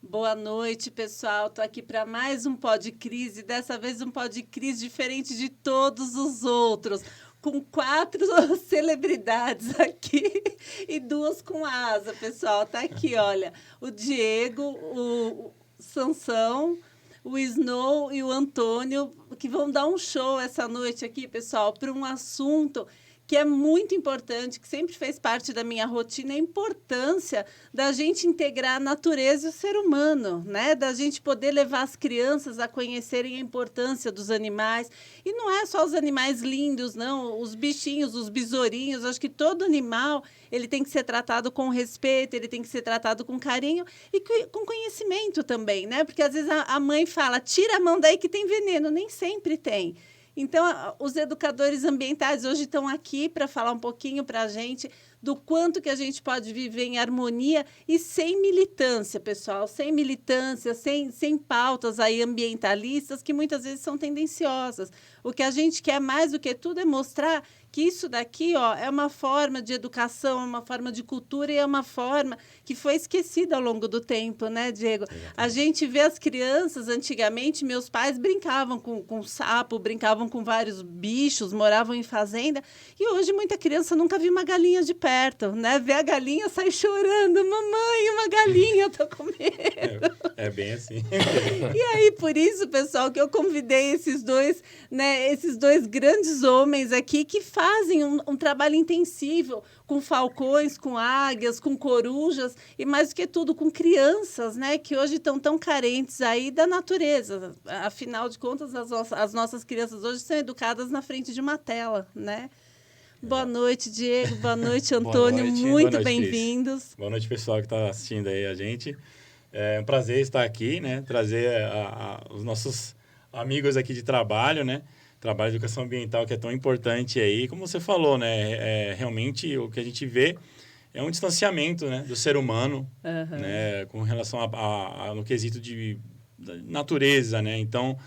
Boa noite, pessoal. Estou aqui para mais um Pod Crise, dessa vez um Pod Crise diferente de todos os outros, com 4 celebridades aqui e 2 com asa, pessoal. Tá aqui, olha, o Diego, o Sansão, o Snow e o Antônio, que vão dar um show essa noite aqui, pessoal, para um assunto que é muito importante, que sempre fez parte da minha rotina, a importância da gente integrar a natureza e o ser humano, né? Da gente poder levar as crianças a conhecerem a importância dos animais. E não é só os animais lindos, não, os bichinhos, os besourinhos. Acho que todo animal ele tem que ser tratado com respeito, ele tem que ser tratado com carinho e com conhecimento também, né? Porque às vezes a mãe fala, tira a mão daí que tem veneno. Nem sempre tem. Então, os educadores ambientais hoje estão aqui para falar um pouquinho para a gente do quanto que a gente pode viver em harmonia e sem militância, pessoal, sem militância, sem pautas aí ambientalistas que muitas vezes são tendenciosas. O que a gente quer mais do que tudo é mostrar que isso daqui, ó, é uma forma de educação, é uma forma de cultura e é uma forma que foi esquecida ao longo do tempo, né, Diego? Exatamente. A gente vê as crianças, antigamente, meus pais brincavam com sapo, brincavam com vários bichos, moravam em fazenda, e hoje muita criança nunca viu uma galinha de perto, né? Vê a galinha, sai chorando, mamãe, uma galinha, eu tô com medo. É bem assim. E aí, por isso, pessoal, que eu convidei esses dois grandes homens aqui que fazem um trabalho intensivo com falcões, com águias, com corujas e, mais do que tudo, com crianças, né, que hoje estão tão carentes aí da natureza. Afinal de contas, as nossas crianças hoje são educadas na frente de uma tela, né? Boa noite, Diego. Boa noite, Antônio. Boa noite. Muito bem-vindos. Boa noite, pessoal que está assistindo aí a gente. É um prazer estar aqui, né? Trazer os nossos amigos aqui de trabalho, né? Trabalho de educação ambiental que é tão importante aí. Como você falou, né? Realmente o que a gente vê é um distanciamento, né? Do ser humano, né? Com relação no quesito de natureza, né? Então,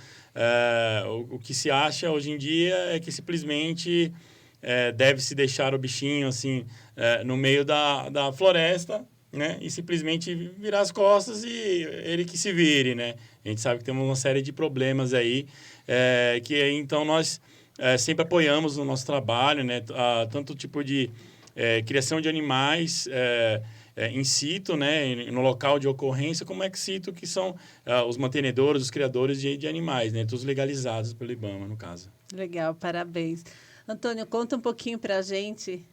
o que se acha hoje em dia é que simplesmente deve-se deixar o bichinho assim no meio da floresta, né? E simplesmente virar as costas e ele que se vire, né? A gente sabe que temos uma série de problemas aí, que então nós sempre apoiamos no nosso trabalho, né? Tanto tipo de criação de animais in situ, né? No local de ocorrência, como ex situ, que são os mantenedores, os criadores de animais, né? Todos legalizados pelo IBAMA, no caso. Legal, parabéns. Antônio, conta um pouquinho para a gente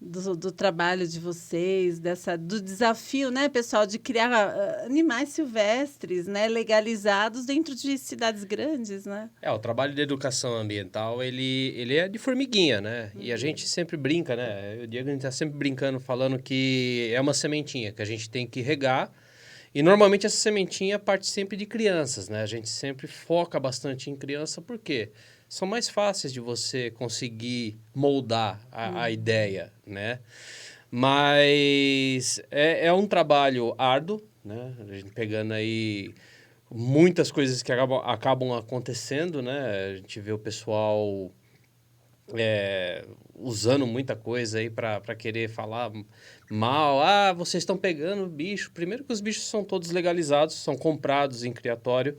do trabalho de vocês, do desafio, né, pessoal, de criar animais silvestres, né, legalizados dentro de cidades grandes, né? O trabalho de educação ambiental, ele é de formiguinha, né? E a gente sempre brinca, né? Eu digo que a gente está sempre brincando, falando que é uma sementinha que a gente tem que regar. E normalmente essa sementinha parte sempre de crianças, né? A gente sempre foca bastante em criança, por quê? São mais fáceis de você conseguir moldar a ideia, né? Mas é um trabalho árduo, né? A gente pegando aí muitas coisas que acabam acontecendo, né? A gente vê o pessoal usando muita coisa aí para querer falar mal. Vocês estão pegando bicho. Primeiro que os bichos são todos legalizados, são comprados em criatório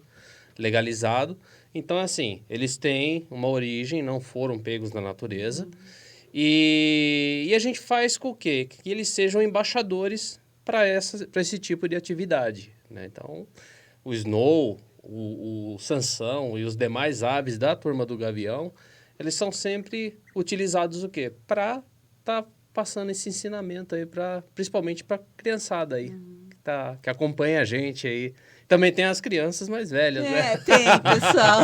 legalizado. Então, assim, eles têm uma origem, não foram pegos na natureza. E a gente faz com o quê? Que eles sejam embaixadores para esse tipo de atividade, né? Então, o Snow, o Sansão e os demais aves da turma do Gavião, eles são sempre utilizados o quê? Para estar passando esse ensinamento aí, principalmente para a criançada aí, que acompanha a gente aí. Também tem as crianças mais velhas, né? Tem, pessoal.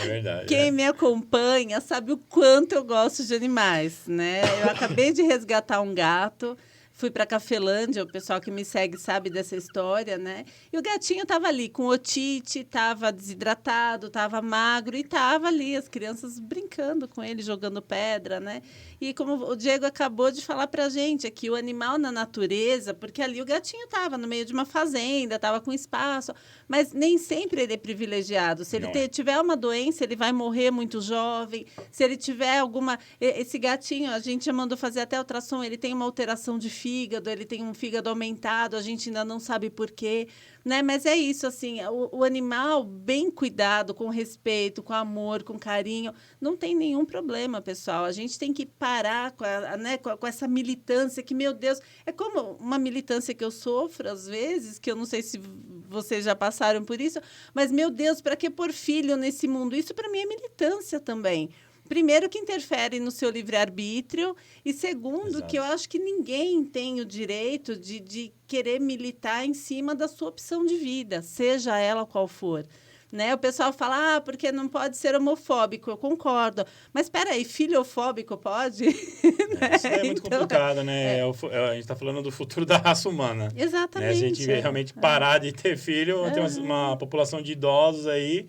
É verdade. Quem me acompanha sabe o quanto eu gosto de animais, né? Eu acabei de resgatar um gato, fui para Cafelândia, o pessoal que me segue sabe dessa história, né? E o gatinho estava ali com otite, estava desidratado, estava magro e estava ali, as crianças brincando com ele, jogando pedra, né? E como o Diego acabou de falar para a gente aqui, o animal na natureza, porque ali o gatinho estava no meio de uma fazenda, estava com espaço, mas nem sempre ele é privilegiado. Se ele tiver uma doença, ele vai morrer muito jovem. Se ele tiver alguma... Esse gatinho, a gente já mandou fazer até ultrassom, ele tem uma alteração de fio fígado, ele tem um fígado aumentado, a gente ainda não sabe por quê, né? Mas é isso, assim, o animal bem cuidado, com respeito, com amor, com carinho, não tem nenhum problema, pessoal. A gente tem que parar com essa militância que, meu Deus, é como uma militância que eu sofro, às vezes, que eu não sei se vocês já passaram por isso, mas, meu Deus, para que pôr filho nesse mundo? Isso, para mim, é militância também. Primeiro, que interfere no seu livre-arbítrio, e segundo, Exato. que eu acho que ninguém tem o direito de querer militar em cima da sua opção de vida, seja ela qual for. Né? O pessoal fala, porque não pode ser homofóbico, eu concordo. Mas espera aí, filhofóbico pode? Isso é muito Então, complicado, né? A gente está falando do futuro da raça humana. exatamente. Né? Se a gente realmente parar de ter filho, vai ter uma população de idosos aí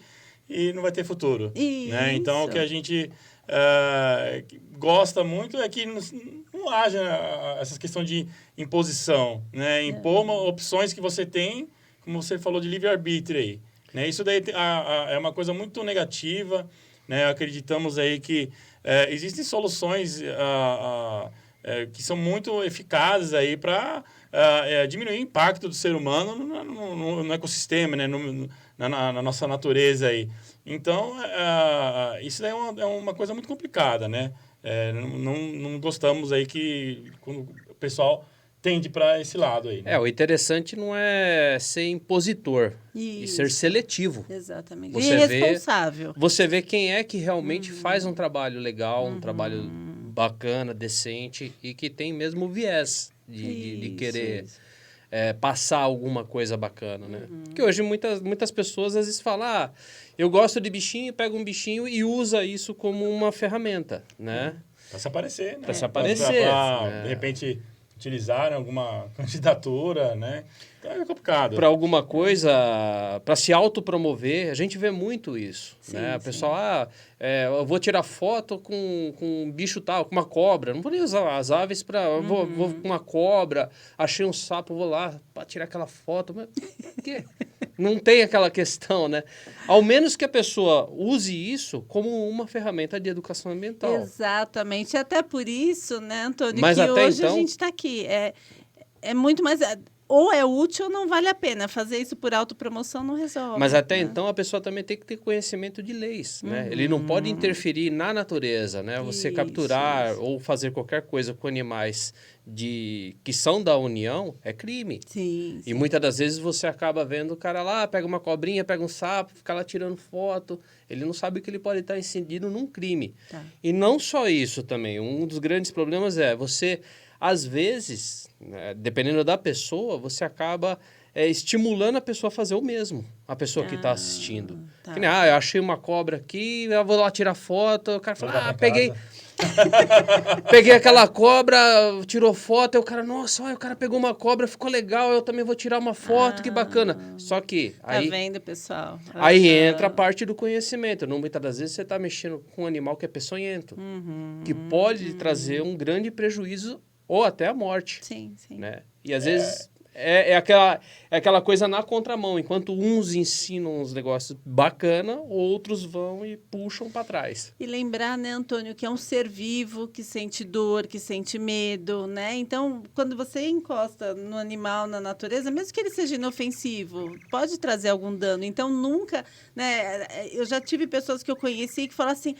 e não vai ter futuro. Né? Então, o que a gente gosta muito é que não haja essa questão de imposição, né? Impor opções que você tem, como você falou, de livre-arbítrio aí. Né? Isso daí é uma coisa muito negativa, né? Acreditamos aí que existem soluções que são muito eficazes aí para diminuir o impacto do ser humano no ecossistema, né? Na nossa natureza aí. Então, isso daí é uma coisa muito complicada, né? Não gostamos aí que quando o pessoal tende para esse lado aí. Né? O interessante não é ser impositor, e ser seletivo. Exatamente. Você e responsável. Você vê quem é que realmente faz um trabalho legal, um trabalho bacana, decente, e que tem mesmo o viés de querer passar alguma coisa bacana, né? Porque hoje muitas pessoas às vezes falam, eu gosto de bichinho, pega um bichinho e usa isso como uma ferramenta, né? Para se aparecer, né? Para se aparecer. De repente, utilizar alguma candidatura, né? Então é complicado. Para alguma coisa, para se autopromover, a gente vê muito isso. Sim, né? O sim. pessoal, eu vou tirar foto com um bicho tal, com uma cobra. Não vou nem usar as aves para... Vou com uma cobra, achei um sapo, vou lá para tirar aquela foto. Mas por quê? Não tem aquela questão, né? Ao menos que a pessoa use isso como uma ferramenta de educação ambiental. Exatamente. Até por isso, né, Antônio, Mas que até hoje então... a gente está aqui. É muito mais... Ou é útil ou não vale a pena. Fazer isso por autopromoção não resolve. Mas até né? então a pessoa também tem que ter conhecimento de leis, né? Ele não pode interferir na natureza, né? Você capturar ou fazer qualquer coisa com animais que são da União é crime. Sim, E muitas das vezes você acaba vendo o cara lá, pega uma cobrinha, pega um sapo, fica lá tirando foto. Ele não sabe que ele pode estar incidindo num crime. Tá. E não só isso também. Um dos grandes problemas é você... Às vezes, né, dependendo da pessoa, você acaba estimulando a pessoa a fazer o mesmo. A pessoa que está assistindo. Tá. Que nem, eu achei uma cobra aqui, eu vou lá tirar foto. O cara fala, peguei aquela cobra, tirou foto. Aí o cara, nossa, olha, o cara pegou uma cobra, ficou legal, eu também vou tirar uma foto, que bacana. Só que... Tá vendo, pessoal? Aí entra a parte do conhecimento. Muitas das vezes você está mexendo com um animal que é peçonhento. Que pode trazer um grande prejuízo ou até a morte. Sim, sim. Né? E às vezes é aquela coisa na contramão. Enquanto uns ensinam uns negócios bacana, outros vão e puxam para trás. E lembrar, né, Antônio, que é um ser vivo, que sente dor, que sente medo, né? Então, quando você encosta no animal, na natureza, mesmo que ele seja inofensivo, pode trazer algum dano. Então, nunca, né? Eu já tive pessoas que eu conheci que falaram assim,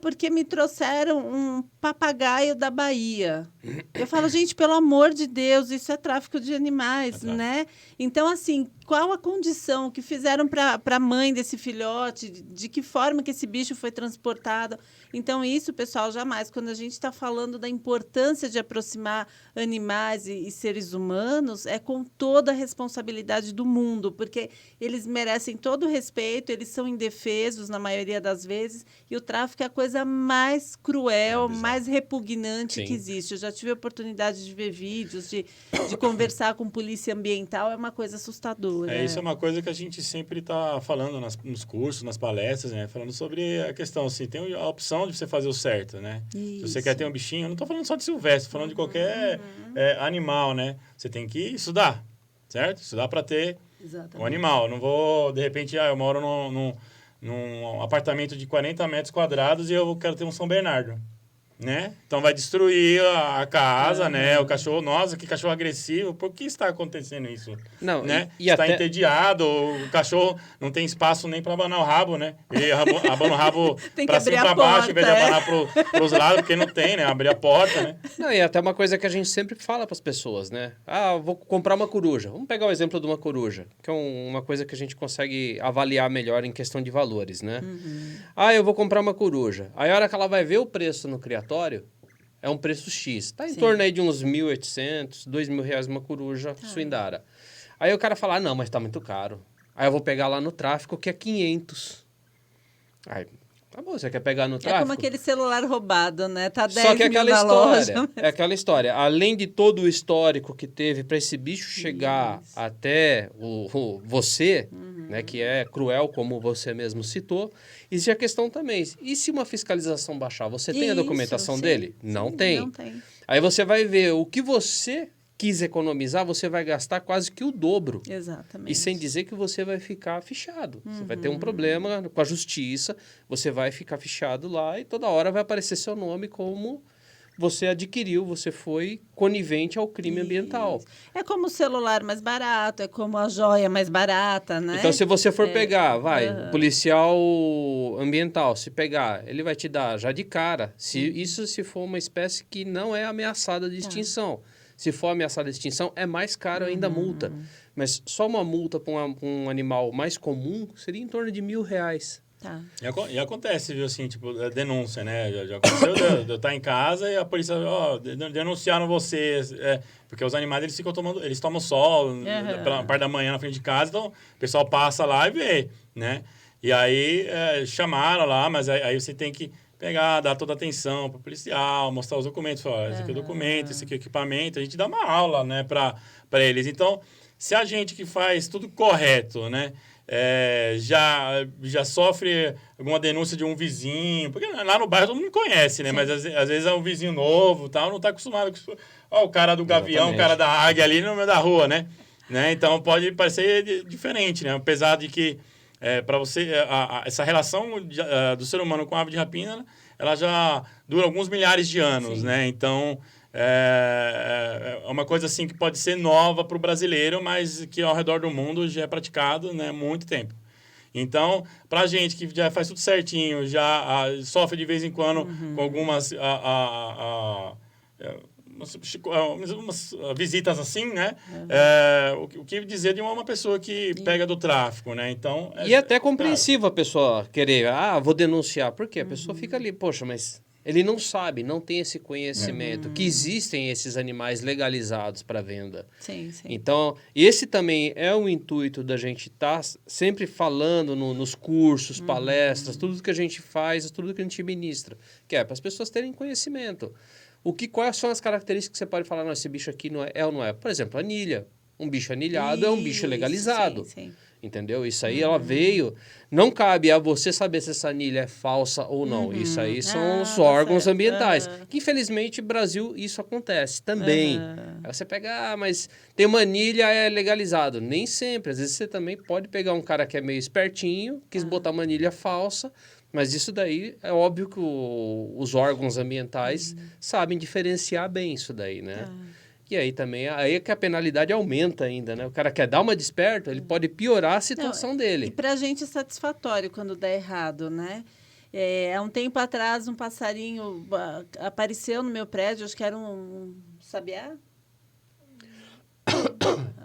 porque me trouxeram um papagaio da Bahia. Eu falo, gente, pelo amor de Deus, isso é tráfico de animais, né? Então, assim, qual a condição que fizeram para a mãe desse filhote, de que forma que esse bicho foi transportado. Então, isso, pessoal, jamais. Quando a gente está falando da importância de aproximar animais e seres humanos, é com toda a responsabilidade do mundo, porque eles merecem todo o respeito, eles são indefesos na maioria das vezes, e o tráfico é a coisa mais cruel, mais repugnante que existe. Eu já tive a oportunidade de ver vídeos, de conversar com polícia ambiental, é uma coisa assustadora. Isso é uma coisa que a gente sempre está falando nos cursos, nas palestras, né? Falando sobre a questão, assim, tem a opção de você fazer o certo, né? Isso. Se você quer ter um bichinho, eu não estou falando só de silvestre, estou falando de qualquer animal, né? Você tem que estudar, certo? Estudar para ter um animal. Não vou, de repente, eu moro num apartamento de 40 metros quadrados e eu quero ter um São Bernardo. né? Então vai destruir a casa, né? O cachorro, nossa, que cachorro agressivo. Por que está acontecendo isso? Não, né? e Está até... entediado, o cachorro não tem espaço nem para abanar o rabo, né? Ele abana o rabo para cima e para baixo, em vez de abanar para os lados, porque não tem, né? Abrir a porta, né? Não, e até uma coisa que a gente sempre fala para as pessoas, né? Ah, eu vou comprar uma coruja. Vamos pegar o exemplo de uma coruja, que é uma coisa que a gente consegue avaliar melhor em questão de valores, né? Ah, eu vou comprar uma coruja. Aí a hora que ela vai ver o preço no criatório, é um preço X. Tá em torno aí de uns 1.800, R$2.000 uma coruja suindara. Aí o cara fala, não, mas tá muito caro. Aí eu vou pegar lá no tráfico, que é 500. Aí, tá bom, você quer pegar no tráfico? É como aquele celular roubado, né? Tá 10 Só que é mil aquela na história, loja. é aquela história. Além de todo o histórico que teve para esse bicho chegar até você, né, que é cruel, como você mesmo citou, existe a questão também. E se uma fiscalização baixar, você tem a documentação dele? Não tem. Não tem. Aí você vai ver o que você quis economizar, você vai gastar quase que o dobro. Exatamente. E sem dizer que você vai ficar fichado. Você vai ter um problema com a justiça, você vai ficar fichado lá e toda hora vai aparecer seu nome como você adquiriu, você foi conivente ao crime ambiental. É como o celular mais barato, é como a joia mais barata, né? Então, se você for pegar, o policial ambiental, se pegar, ele vai te dar já de cara, se for uma espécie que não é ameaçada de extinção. Se for ameaçada de extinção, é mais caro ainda a multa. Mas só uma multa para um animal mais comum seria em torno de R$1.000. Tá. E acontece, viu, assim, tipo, denúncia, né? Já aconteceu de eu estar em casa e a polícia, denunciaram você. Porque os animais, eles tomam sol pela parte da manhã na frente de casa, então o pessoal passa lá e vê, né? E aí chamaram lá, mas aí você tem que pegar, dar toda a atenção para o policial, mostrar os documentos, falar, esse aqui é o documento, esse aqui é o equipamento, a gente dá uma aula, né, para eles. Então, se a gente que faz tudo correto, né, já sofre alguma denúncia de um vizinho, porque lá no bairro todo mundo conhece, né? Sim. Mas às vezes é um vizinho novo, tal, não está acostumado com o cara do gavião, o cara da águia ali no meio da rua, né? Então pode parecer diferente, né? Apesar de que para você essa relação do ser humano com a ave de rapina, ela já dura alguns milhares de anos, sim, né? Então é uma coisa assim que pode ser nova para o brasileiro, mas que ao redor do mundo já é praticado, né, há muito tempo. Então, para a gente que já faz tudo certinho, já sofre de vez em quando com algumas umas visitas assim, né? O que dizer de uma pessoa que pega do tráfico, né? Então, e é até compreensível a pessoa querer, vou denunciar. Por quê? A pessoa fica ali, poxa, mas ele não sabe, não tem esse conhecimento que existem esses animais legalizados para venda. Sim, sim. Então, esse também é o intuito da gente estar sempre falando nos cursos, palestras, tudo que a gente faz, tudo que a gente ministra, que é para as pessoas terem conhecimento. Quais são as características que você pode falar, não, esse bicho aqui não é ou não é? Por exemplo, anilha. Um bicho anilhado é um bicho legalizado. Sim, sim. Entendeu? Isso aí ela veio... Não cabe a você saber se essa anilha é falsa ou não. Isso aí são os órgãos ambientais. Que, infelizmente, no Brasil, isso acontece também. Aí você pega, mas tem uma anilha, é legalizado. Nem sempre. Às vezes você também pode pegar um cara que é meio espertinho, quis botar uma anilha falsa, mas isso daí é óbvio que os órgãos ambientais sabem diferenciar bem isso daí, né? E aí também, aí é que a penalidade aumenta ainda, né? O cara quer dar uma desperta, ele pode piorar a situação dele. E pra gente é satisfatório quando dá errado, né? Há um tempo atrás, um passarinho apareceu no meu prédio, acho que era um sabiá.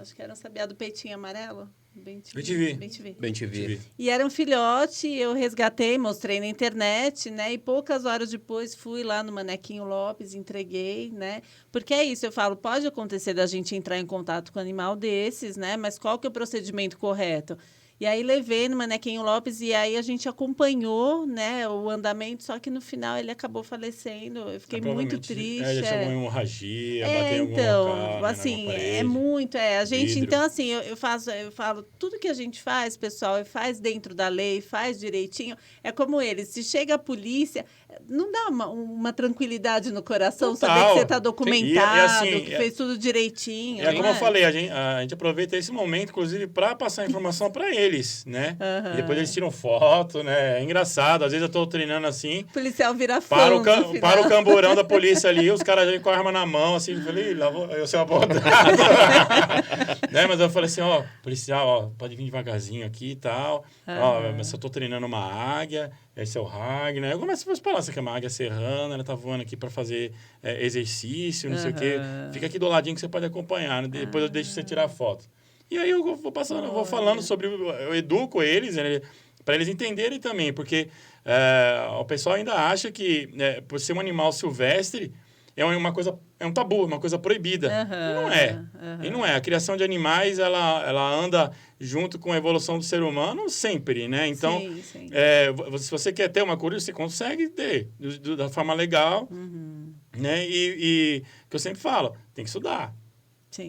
Acho que era um sabiá do peitinho amarelo. Bem te vi. E era um filhote, eu resgatei, mostrei na internet, né? E poucas horas depois fui lá no Manequinho Lopes, entreguei, né? Porque é isso, eu falo, pode acontecer da gente entrar em contato com um animal desses, né? Mas qual que é o procedimento correto? E aí levei no Manequinho Lopes e aí a gente acompanhou, né, o andamento, só que no final ele acabou falecendo. Eu fiquei muito triste. Ele chamou em hemorragia, bateu em algum local, assim, né, muito, a gente, vidro. então assim, eu falo, tudo que a gente faz, pessoal, faz dentro da lei, faz direitinho, é como eles, se chega a polícia, não dá uma tranquilidade no coração, total, saber que você está documentado, assim, que fez tudo direitinho. Como eu falei, a gente aproveita esse momento, inclusive, para passar informação para eles. eles, né? E depois eles tiram foto, né? É engraçado. Às vezes eu tô treinando assim, O policial vira fã para no o camburão da polícia ali, os caras já com a arma na mão, assim, eu falei, lá vou eu ser abordado. Né? Mas eu falei assim, ó, policial, ó, pode vir devagarzinho aqui e tal. Ó, mas eu tô treinando uma águia, esse é o Ragnar. Eu começo a falar, você quer uma águia serrana, ela tá voando aqui para fazer exercício, não sei o quê. Fica aqui do ladinho que você pode acompanhar, né? Depois eu deixo você tirar foto. E aí eu vou passando, eu vou falando sobre, eu educo eles, né, para eles entenderem também, porque o pessoal ainda acha que, por ser um animal silvestre, é uma coisa, é um tabu, uma coisa proibida. E não é. E não é. A criação de animais, ela anda junto com a evolução do ser humano sempre, né? Então, sim. Se você quer ter uma coruja, você consegue ter da forma legal, né? E que eu sempre falo, tem que estudar.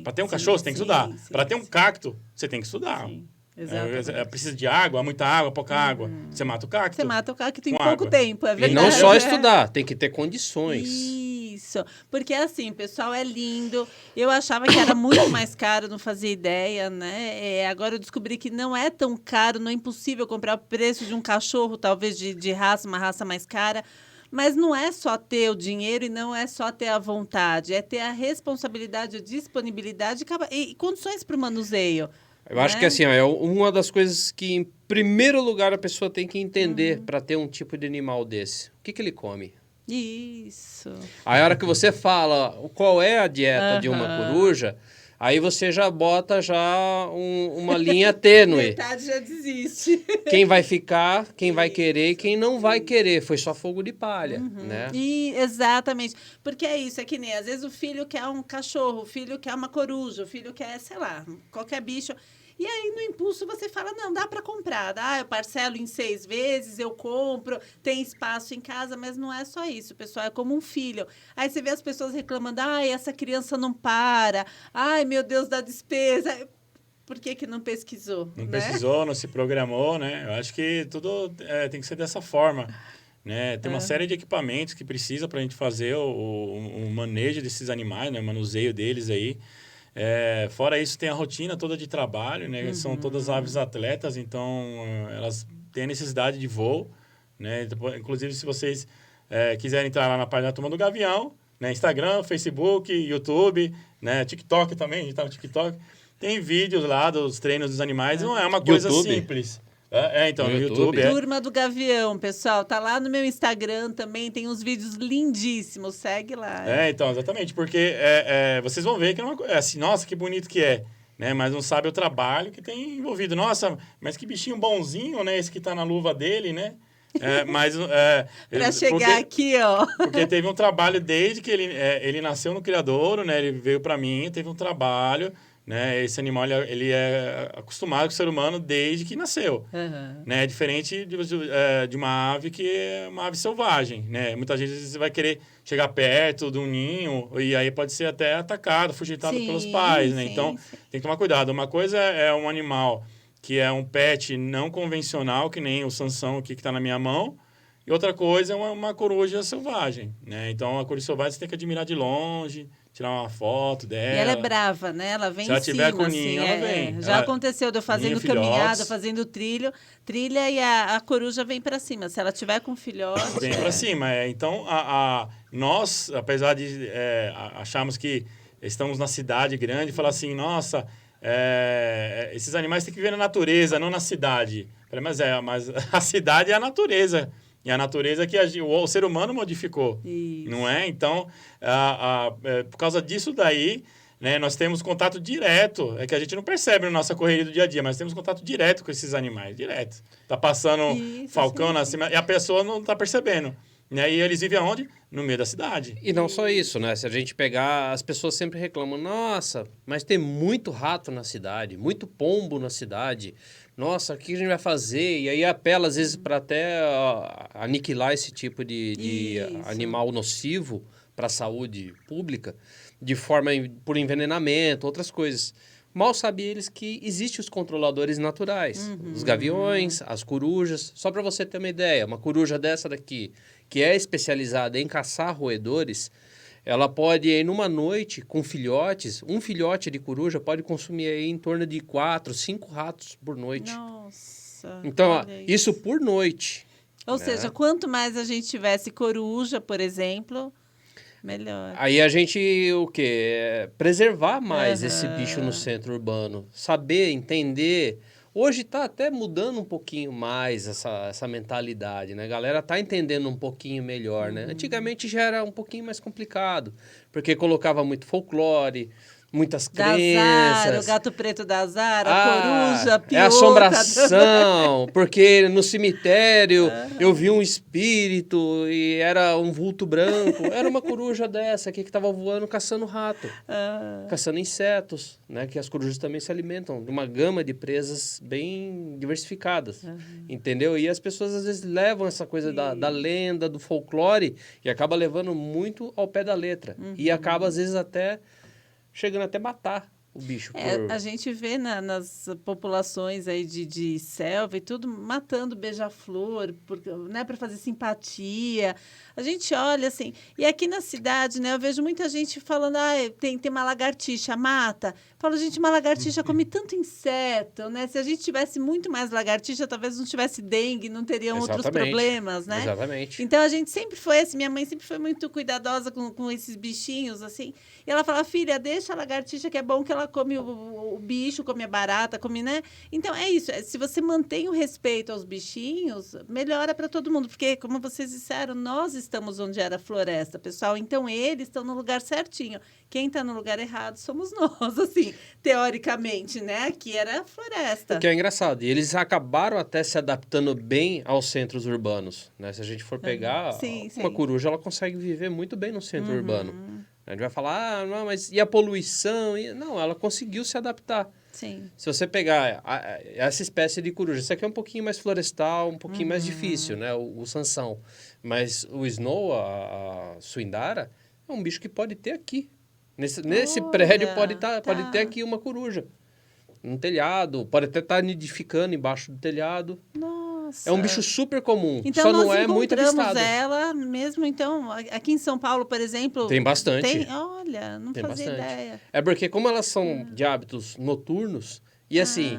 Para ter um cachorro, você tem que estudar. Para ter um cacto, você tem que estudar. Sim. Exatamente. Precisa de água, muita água, pouca água. Você mata o cacto. Você mata o cacto em com pouco água. tempo, é E verdade. não só estudar, tem que ter condições. Isso, porque assim, pessoal, é lindo. Eu achava que era muito mais caro, não fazia ideia, né? Agora eu descobri que não é tão caro, não é impossível comprar o preço de um cachorro, talvez de raça, uma raça mais cara. Mas não é só ter o dinheiro e não é só ter a vontade, é ter a responsabilidade, a disponibilidade e condições para o manuseio. Eu acho que assim, ó, é uma das coisas que, em primeiro lugar, a pessoa tem que entender para ter um tipo de animal desse. O que ele come? Isso. Aí, a hora que você fala qual é a dieta de uma coruja, aí você já bota uma linha tênue. Metade já desiste. Quem vai ficar, quem vai querer e quem não vai querer. Foi só fogo de palha, né? Exatamente. Porque é isso, é que nem, às vezes o filho quer um cachorro, o filho quer uma coruja, o filho quer, sei lá, qualquer bicho. E aí, no impulso, você fala, não, dá para comprar. Eu parcelo em 6 vezes, eu compro, tem espaço em casa, mas não é só isso, pessoal, é como um filho. Aí você vê as pessoas reclamando, essa criança não para, meu Deus, dá despesa. Por que não pesquisou? Não pesquisou, não se programou, né? Eu acho que tudo tem que ser dessa forma. Né? Tem uma série de equipamentos que precisa para a gente fazer o manejo desses animais, né? O manuseio deles aí. Fora isso, tem a rotina toda de trabalho, né? São todas aves atletas, então elas têm a necessidade de voo, né? Inclusive, se vocês quiserem entrar lá na página da Turma do Gavião, né? Instagram, Facebook, YouTube, né? TikTok também, a gente tá no TikTok. Tem vídeos lá dos treinos dos animais, não é uma coisa YouTube. Simples. Então, no YouTube. YouTube. Turma do Gavião, pessoal. Tá lá no meu Instagram também, tem uns vídeos lindíssimos. Segue lá. Então, exatamente, porque vocês vão ver que não é assim, nossa, que bonito que é, né? Mas não sabe o trabalho que tem envolvido. Nossa, mas que bichinho bonzinho, né? Esse que tá na luva dele, né? Para chegar aqui, ó. Porque teve um trabalho desde que ele nasceu no criadouro, né? Ele veio para mim, teve um trabalho, né? Esse animal ele é acostumado com o ser humano desde que nasceu, né? Diferente de uma ave que é uma ave selvagem, né? Muitas vezes você vai querer chegar perto de um ninho e aí pode ser até atacado, fugitado pelos pais, né? Então tem que tomar cuidado. Uma coisa é um animal que é um pet não convencional, que nem o Sansão aqui que está na minha mão, e outra coisa é uma coruja selvagem, né? Então, a coruja selvagem você tem que admirar de longe, tirar uma foto dela. E ela é brava, né? Ela vem Se ela em cima, tiver com ninho, assim, ela vem. Já aconteceu de eu fazendo ninho, caminhada, filhotes. fazendo trilha e a coruja vem para cima. Se ela tiver com filhote... Vem para cima. Então, nós, apesar de acharmos que estamos na cidade grande, falar assim, nossa, esses animais têm que viver na natureza, não na cidade. Mas a cidade é a natureza. E a natureza que o ser humano modificou. Isso. Não é? Então, por causa disso daí, né, nós temos contato direto. É que a gente não percebe na nossa correria do dia a dia, mas temos contato direto com esses animais, direto. Tá passando falcão na cima e a pessoa não tá percebendo. Né? E eles vivem aonde? No meio da cidade. E não só isso, né? Se a gente pegar, as pessoas sempre reclamam, nossa, mas tem muito rato na cidade, muito pombo na cidade. Nossa, o que a gente vai fazer? E aí apela, às vezes, para até aniquilar esse tipo de animal nocivo para a saúde pública, de forma por envenenamento, outras coisas. Mal sabem eles que existem os controladores naturais. Os gaviões, as corujas. Só para você ter uma ideia, uma coruja dessa daqui, que é especializada em caçar roedores, ela pode, aí, numa noite, com filhotes, um filhote de coruja pode consumir aí em torno de 4, 5 ratos por noite. Nossa. Nossa. Então, ó, olha isso por noite. Ou né? seja, quanto mais a gente tivesse coruja, por exemplo, melhor. Aí a gente, o quê? Preservar mais esse Aham. bicho no centro urbano. Saber, entender. Hoje tá até mudando um pouquinho mais essa mentalidade, né? A galera tá entendendo um pouquinho melhor, né? Antigamente já era um pouquinho mais complicado, porque colocava muito folclore, muitas Da Zara, o crenças. gato preto da Zara, a coruja, a É piota. assombração, porque no cemitério eu vi um espírito e era um vulto branco. Era uma coruja dessa aqui que estava voando caçando rato, caçando insetos, né? Que as corujas também se alimentam de uma gama de presas bem diversificadas, entendeu? E as pessoas às vezes levam essa coisa da lenda, do folclore e acaba levando muito ao pé da letra. E acaba às vezes até chegando até matar o bicho. A gente vê nas populações aí de selva e tudo matando beija-flor, né, para fazer simpatia. A gente olha assim, e aqui na cidade, né, eu vejo muita gente falando, tem uma lagartixa, mata. Falo, gente, uma lagartixa come tanto inseto, né? Se a gente tivesse muito mais lagartixa, talvez não tivesse dengue, não teriam outros Exatamente. problemas, né? Exatamente. Então a gente sempre foi assim, minha mãe sempre foi muito cuidadosa com esses bichinhos, assim. E ela fala, filha, deixa a lagartixa que é bom que ela come o bicho, come a barata, come, né? Então é isso. Se você mantém o respeito aos bichinhos, melhora para todo mundo. Porque, como vocês disseram, nós estamos onde era a floresta, pessoal. Então eles estão no lugar certinho. Quem está no lugar errado somos nós, assim, teoricamente, né? Que era a floresta. O que é engraçado. E eles acabaram até se adaptando bem aos centros urbanos, né? Se a gente for pegar, uma coruja, ela consegue viver muito bem no centro urbano. A gente vai falar, não, mas e a poluição? Não, ela conseguiu se adaptar. Sim. Se você pegar essa espécie de coruja, isso aqui é um pouquinho mais florestal, um pouquinho mais difícil, né? O sansão. Mas o snow, a suindara, é um bicho que pode ter aqui. Nesse prédio pode ter aqui uma coruja. No telhado, pode até estar nidificando embaixo do telhado. Nossa. É um bicho super comum, então, só nós não é muito avistado. Ela mesmo, então, aqui em São Paulo, por exemplo... Tem bastante. Olha, não Tem fazia bastante. ideia. É porque como elas são de hábitos noturnos, e assim,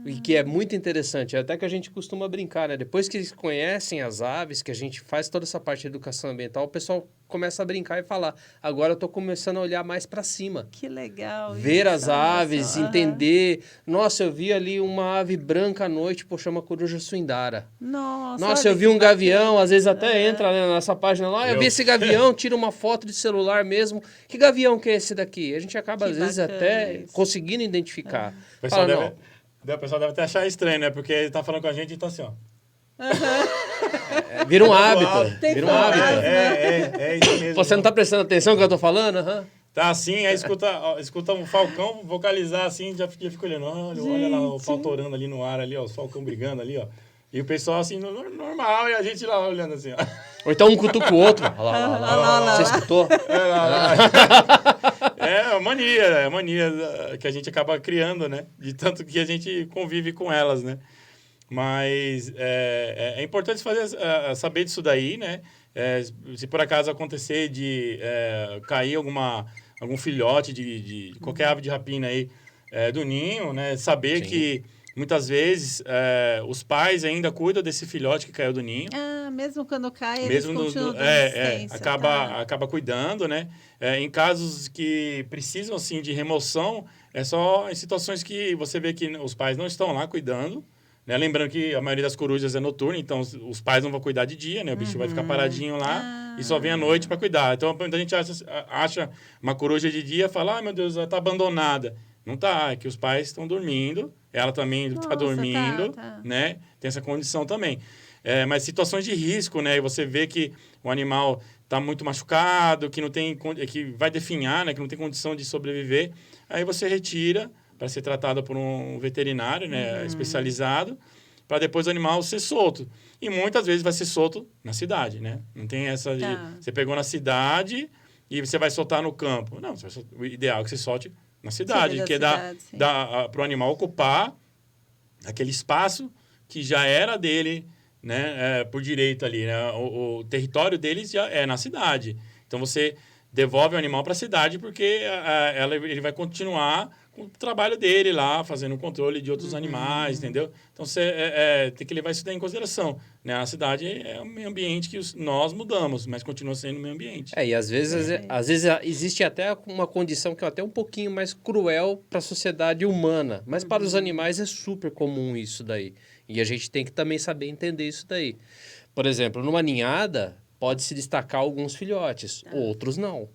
e que é muito interessante, até que a gente costuma brincar, né? Depois que eles conhecem as aves, que a gente faz toda essa parte de educação ambiental, o pessoal começa a brincar e falar, agora eu tô começando a olhar mais para cima. Que legal. Ver as aves, entender. Nossa, eu vi ali uma ave branca à noite, poxa, uma coruja suindara. Nossa, eu vi um gavião, às vezes até entra, né, nessa página lá, eu vi esse gavião, tira uma foto de celular mesmo. Que gavião que é esse daqui? A gente acaba, às vezes, até conseguindo identificar. O pessoal deve até achar estranho, né? Porque ele tá falando com a gente e tá assim, ó. Vira um hábito. Vira um hábito. É isso mesmo. Você não tá prestando atenção no que eu tô falando? Tá assim, aí escuta um falcão vocalizar assim, já fica olhando. Olha lá, o pau torando ali no ar, ali, ó, os falcão brigando ali, ó. E o pessoal assim, normal, e a gente lá olhando assim, ó. Ou então um cutuca o outro. Olha lá. Você escutou? É a mania que a gente acaba criando, né? De tanto que a gente convive com elas, né? Mas é importante saber disso daí, né? Se por acaso acontecer de cair algum filhote de qualquer ave de rapina aí do ninho, né? Saber que muitas vezes os pais ainda cuidam desse filhote que caiu do ninho. Mesmo quando cai, eles continuam dando assistência. Acaba cuidando, né? Em casos que precisam, assim, de remoção, é só em situações que você vê que os pais não estão lá cuidando, né? Lembrando que a maioria das corujas é noturna, então os pais não vão cuidar de dia, né? O bicho vai ficar paradinho lá e só vem à noite para cuidar. Então, muita gente acha uma coruja de dia e fala, meu Deus, ela está abandonada. Não tá, é que os pais estão dormindo, ela também está dormindo, né? Tem essa condição também. Mas situações de risco, né? E você vê que o animal está muito machucado, que vai definhar, né? Que não tem condição de sobreviver. Aí você retira para ser tratado por um veterinário, né? Especializado, para depois o animal ser solto. E muitas vezes vai ser solto na cidade, né? Não tem essa de... Você pegou na cidade e você vai soltar no campo. Não, o ideal é que você solte na cidade, que dá para o animal ocupar aquele espaço que já era dele, né, por direito ali, né? O território deles já é na cidade. Então, você devolve o animal para a cidade porque ele vai continuar com o trabalho dele lá, fazendo o controle de outros animais, entendeu? Então, você tem que levar isso daí em consideração. Né? A cidade é um meio ambiente que nós mudamos, mas continua sendo o meio ambiente. E às vezes existe até uma condição que é até um pouquinho mais cruel para a sociedade humana, mas para os animais é super comum isso daí. E a gente tem que também saber entender isso daí. Por exemplo, numa ninhada, pode se destacar alguns filhotes, outros não.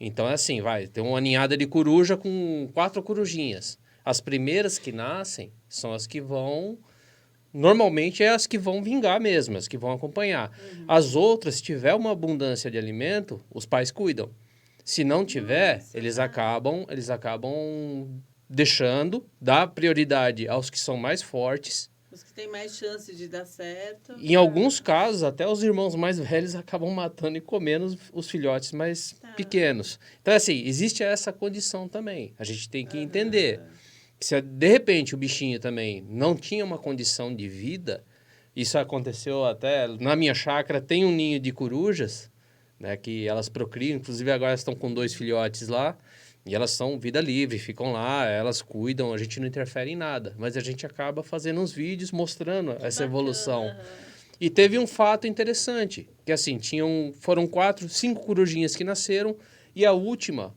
Então é assim, tem uma ninhada de coruja com 4 corujinhas. As primeiras que nascem são as que vão... Normalmente é as que vão vingar mesmo, as que vão acompanhar. As outras, se tiver uma abundância de alimento, os pais cuidam. Se não tiver, eles acabam deixando, dá prioridade aos que são mais fortes. Os que têm mais chance de dar certo. Em alguns casos, até os irmãos mais velhos acabam matando e comendo os filhotes mais pequenos. Então, assim, existe essa condição também. A gente tem que entender que se, de repente, o bichinho também não tinha uma condição de vida, isso aconteceu até... Na minha chácara tem um ninho de corujas, né, que elas procriam, inclusive agora elas estão com 2 filhotes lá, e elas são vida livre, ficam lá, elas cuidam, a gente não interfere em nada. Mas a gente acaba fazendo uns vídeos mostrando essa evolução. E teve um fato interessante, que assim, foram 5 corujinhas que nasceram, e a última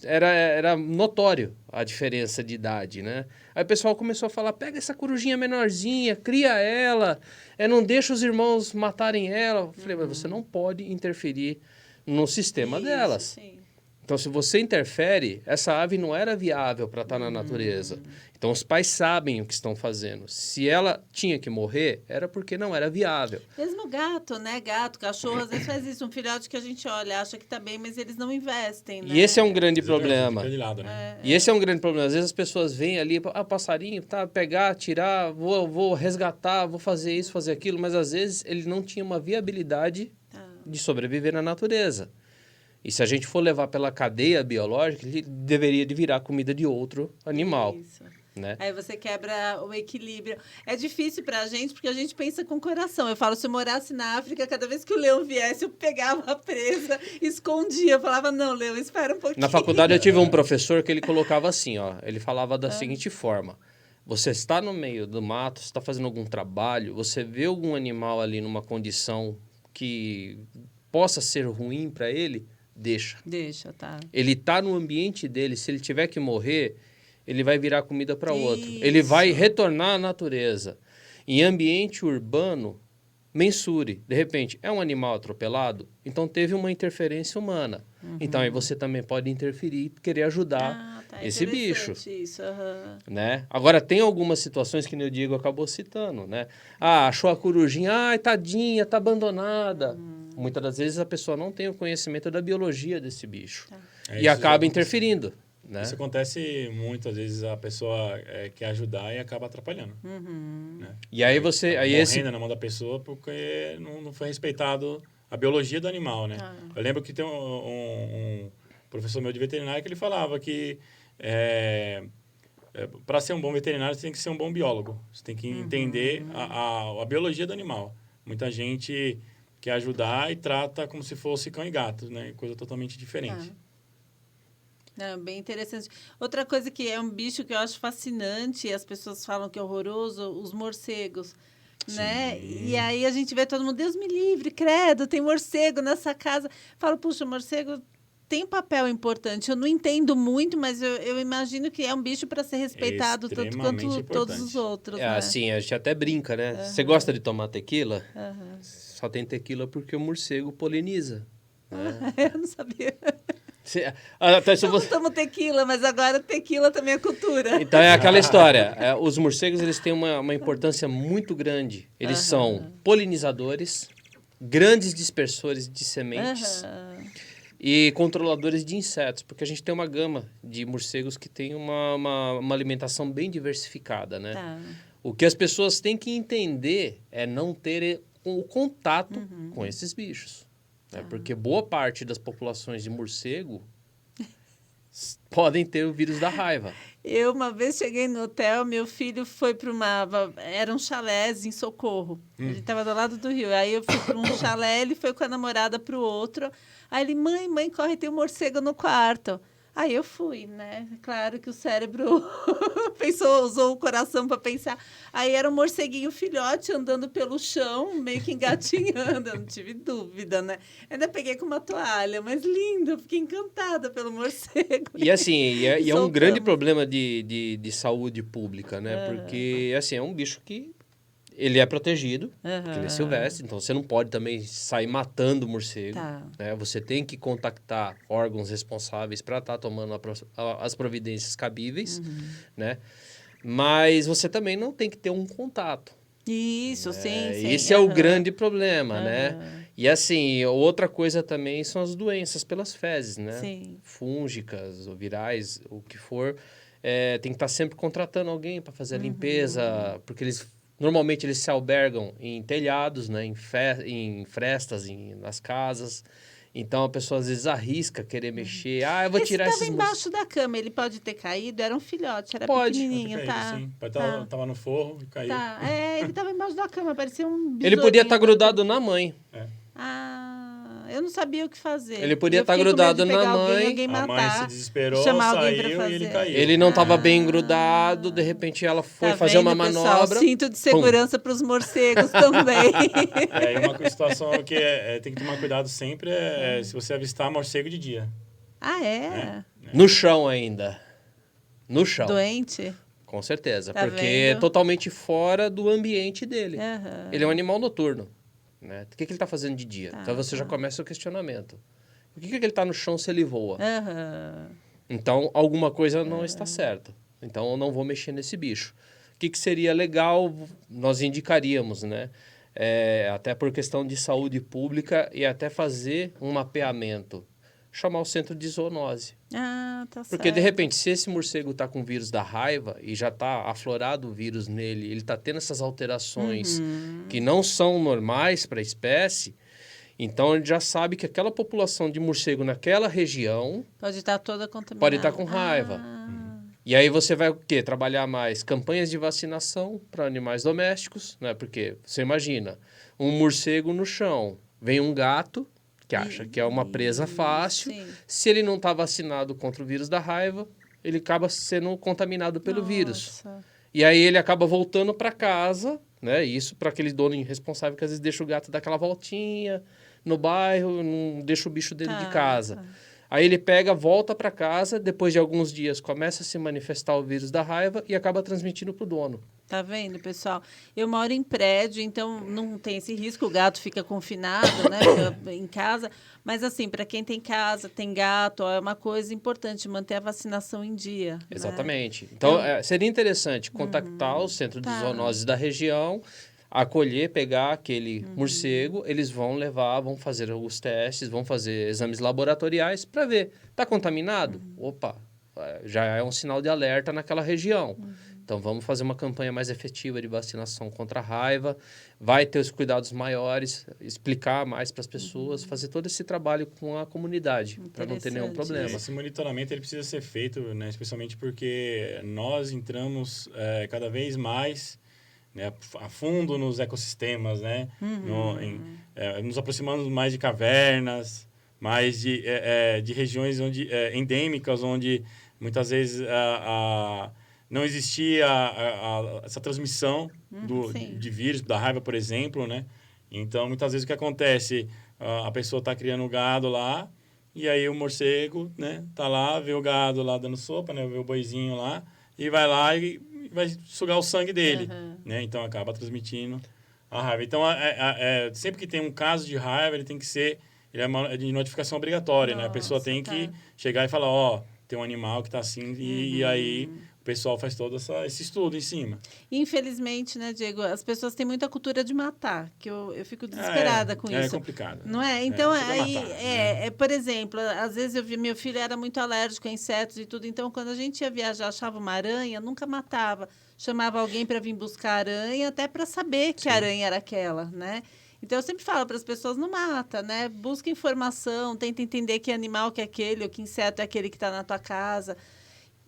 era notório a diferença de idade, né? Aí o pessoal começou a falar, pega essa corujinha menorzinha, cria ela, não deixa os irmãos matarem ela. Eu falei, mas você não pode interferir no sistema delas. Sim. Então, se você interfere, essa ave não era viável para estar na natureza. Então, os pais sabem o que estão fazendo. Se ela tinha que morrer, era porque não era viável. Mesmo gato, né? Gato, cachorro, às vezes faz isso. Um filhote que a gente olha, acha que tá bem, mas eles não investem, né? E esse é um grande problema. Fica de lado, né? E esse é um grande problema. Às vezes as pessoas vêm ali, passarinho, pegar, tirar, vou resgatar, vou fazer isso, fazer aquilo, mas às vezes ele não tinha uma viabilidade de sobreviver na natureza. E se a gente for levar pela cadeia biológica, ele deveria de virar comida de outro animal. Isso. Né? Aí você quebra o equilíbrio. É difícil pra gente, porque a gente pensa com o coração. Eu falo, se eu morasse na África, cada vez que o leão viesse, eu pegava a presa, escondia. Eu falava, não, leão, espera um pouquinho. Na faculdade eu tive um professor que ele colocava assim, ele falava da seguinte forma. Você está no meio do mato, você está fazendo algum trabalho, você vê algum animal ali numa condição que possa ser ruim para ele, deixa. Deixa, tá. Ele está no ambiente dele, se ele tiver que morrer, ele vai virar comida para outro. Ele vai retornar à natureza. Em ambiente urbano, mensure. De repente, é um animal atropelado? Então, teve uma interferência humana. Então, aí você também pode interferir e querer ajudar esse bicho. Isso, né? Agora, tem algumas situações que o Diego acabou citando, né? Achou a corujinha, ai, tadinha, tá abandonada. Muitas das vezes a pessoa não tem o conhecimento da biologia desse bicho. E acaba interferindo. Né? Isso acontece muitas vezes, a pessoa quer ajudar e acaba atrapalhando. Né? E aí você... Morrendo na mão da pessoa porque não foi respeitado a biologia do animal, né? Eu lembro que tem um professor meu de veterinário que ele falava que para ser um bom veterinário você tem que ser um bom biólogo. Você tem que entender a biologia do animal. Muita gente quer ajudar e trata como se fosse cão e gato, né? Coisa totalmente diferente. Não, bem interessante. Outra coisa que é um bicho que eu acho fascinante, e as pessoas falam que é horroroso, os morcegos, né? E aí a gente vê todo mundo, Deus me livre, credo, tem morcego nessa casa. Falo, puxa, o morcego tem um papel importante. Eu não entendo muito, mas eu imagino que é um bicho para ser respeitado tanto quanto todos os outros. Né? Assim, a gente até brinca, né? Você gosta de tomar tequila? Só tem tequila porque o morcego poliniza. Né? Eu não sabia. Eu tomo tequila, mas agora tequila também é cultura. Então é aquela história. Os morcegos eles têm uma importância muito grande. Eles são polinizadores, grandes dispersores de sementes e controladores de insetos, porque a gente tem uma gama de morcegos que tem uma alimentação bem diversificada, né? O que as pessoas têm que entender é não ter o contato com esses bichos. Porque boa parte das populações de morcego podem ter o vírus da raiva. Eu, uma vez, cheguei no hotel, meu filho foi para era um chalés em Socorro. A gente estava do lado do rio. Aí eu fui para um chalé, ele foi com a namorada para o outro. Aí ele, mãe, corre, tem um morcego no quarto. Aí eu fui, né? Claro que o cérebro pensou, usou o coração para pensar. Aí era um morceguinho filhote andando pelo chão, meio que engatinhando. Eu não tive dúvida, né? Ainda peguei com uma toalha, mas lindo, eu fiquei encantada pelo morcego. E assim, e é um grande Soltamos. problema de saúde pública, né? Porque, assim, é um bicho que ele é protegido, porque ele é silvestre, então você não pode também sair matando o morcego. Tá. Né? Você tem que contactar órgãos responsáveis para estar tomando as providências cabíveis, né? Mas você também não tem que ter um contato. Isso, sim, sim. Esse é o grande problema, né? E assim, outra coisa também são as doenças pelas fezes, né? Sim. Fúngicas ou virais, o que for. Tem que estar sempre contratando alguém para fazer a limpeza, porque normalmente eles se albergam em telhados, né? Em frestas, nas casas. Então a pessoa às vezes arrisca querer mexer. Eu vou Esse tirar estava esses embaixo da cama, ele pode ter caído? Era um filhote, era Pode. pequenininho, Pode ter caído, tá? sim. Pode Tá. tava no forro e caiu. Tá, ele estava embaixo da cama, parecia um besourinho. Ele podia estar grudado na mãe. Eu não sabia o que fazer. Ele podia E eu estar fiquei com medo de grudado na pegar mãe. alguém A mãe matar, se desesperou, chamar alguém pra saiu e ele fazer. caiu. Ele não estava bem grudado, de repente ela foi Tá fazer uma vendo, pessoal? manobra. Cinto de segurança para os morcegos também. E uma situação que tem que tomar cuidado sempre é se você avistar morcego de dia. É? No chão ainda. No chão. Doente? Com certeza. Tá porque é vendo? totalmente fora do ambiente dele. Aham. Ele é um animal noturno. Né? O que ele está fazendo de dia? Tá, Então você já começa o questionamento. Por que ele está no chão se ele voa? Aham. Então, alguma coisa não está certa. Então, eu não vou mexer nesse bicho. O que seria legal, nós indicaríamos, né? Até por questão de saúde pública e até fazer um mapeamento. Chamar o centro de zoonose. Tá certo. Porque, de repente, se esse morcego está com o vírus da raiva e já está aflorado o vírus nele, ele está tendo essas alterações que não são normais para a espécie, então ele já sabe que aquela população de morcego naquela região Pode estar toda contaminada. pode estar com raiva. E aí você vai o quê? Trabalhar mais campanhas de vacinação para animais domésticos, né? Porque você imagina, um morcego no chão, vem um gato que acha que é uma presa fácil. Sim. Se ele não está vacinado contra o vírus da raiva, ele acaba sendo contaminado pelo vírus. E aí ele acaba voltando para casa, né? Isso para aquele dono irresponsável que às vezes deixa o gato dar aquela voltinha no bairro, não deixa o bicho dentro de casa. Aí ele volta para casa, depois de alguns dias começa a se manifestar o vírus da raiva e acaba transmitindo para o dono. Tá vendo, pessoal? Eu moro em prédio, então não tem esse risco, o gato fica confinado, né, fica em casa. Mas, assim, para quem tem casa, tem gato, é uma coisa importante manter a vacinação em dia. Exatamente. Né? Então, seria interessante contactar o centro de zoonoses da região, acolher, pegar aquele morcego, eles vão levar, vão fazer os testes, vão fazer exames laboratoriais para ver. Está contaminado? Opa, já é um sinal de alerta naquela região. Então, vamos fazer uma campanha mais efetiva de vacinação contra a raiva, vai ter os cuidados maiores, explicar mais para as pessoas, fazer todo esse trabalho com a comunidade, para não ter nenhum problema. Esse monitoramento ele precisa ser feito, né, especialmente porque nós entramos cada vez mais, né, a fundo nos ecossistemas, né? Nos aproximamos mais de cavernas, mais de regiões endêmicas, onde muitas vezes não existia essa transmissão de vírus, da raiva, por exemplo, né? Então, muitas vezes o que acontece? A pessoa está criando gado lá, e aí o morcego, né, tá lá, vê o gado lá dando sopa, né, vê o boizinho lá, e vai lá e vai sugar o sangue dele, né? Então, acaba transmitindo a raiva. Então, sempre que tem um caso de raiva, ele tem que ser de notificação obrigatória, né? A pessoa tem que chegar e falar, tem um animal que está assim, e aí o pessoal faz todo esse estudo em cima. Infelizmente, né, Diego, as pessoas têm muita cultura de matar, que eu fico desesperada com isso. É complicado. Não é? Então, matar, por exemplo, às vezes eu vi, meu filho era muito alérgico a insetos e tudo, então quando a gente ia viajar, achava uma aranha, nunca matava. Chamava alguém para vir buscar a aranha, até para saber que aranha era aquela, né? Então, eu sempre falo para as pessoas, não mata, né? Busca informação, tenta entender que animal que é aquele, ou que inseto é aquele que está na tua casa.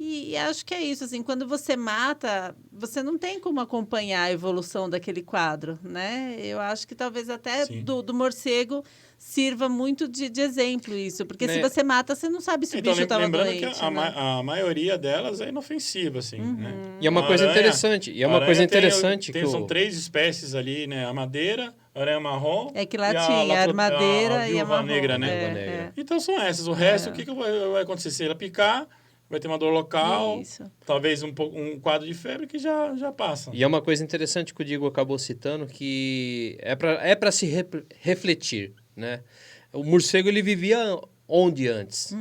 E acho que é isso, assim, quando você mata, você não tem como acompanhar a evolução daquele quadro, né? Eu acho que talvez até Sim. do morcego sirva muito de exemplo isso, porque se Né? você mata, você não sabe se o Então, bicho estava lembrando doente, que né? a maioria delas é inofensiva, assim, né? E é uma A coisa aranha- interessante. E é a uma coisa aranha interessante que são o... 3 espécies ali, né? A madeira, a aranha marrom É que lá e tinha a a armadeira e a viúva marrom. negra, né? Viúva negra. Então são essas. O resto, o que vai acontecer? Se ela picar, vai ter uma dor local, Isso. talvez um quadro de febre que já passa. E é uma coisa interessante que o Diego acabou citando, que é para se refletir, né? O morcego, ele vivia onde antes?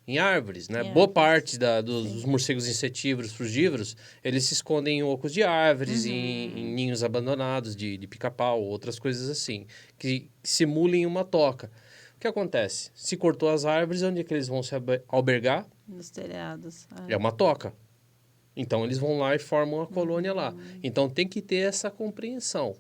Em árvores, né? Em Boa árvores. parte dos morcegos insetívoros, frugívoros, eles se escondem em ocos de árvores, em ninhos abandonados de pica-pau, outras coisas assim, que simulem uma toca. O que acontece? Se cortou as árvores, onde é que eles vão se albergar? Nos telhados. É uma toca. Então, eles vão lá e formam a colônia lá. Então, tem que ter essa compreensão.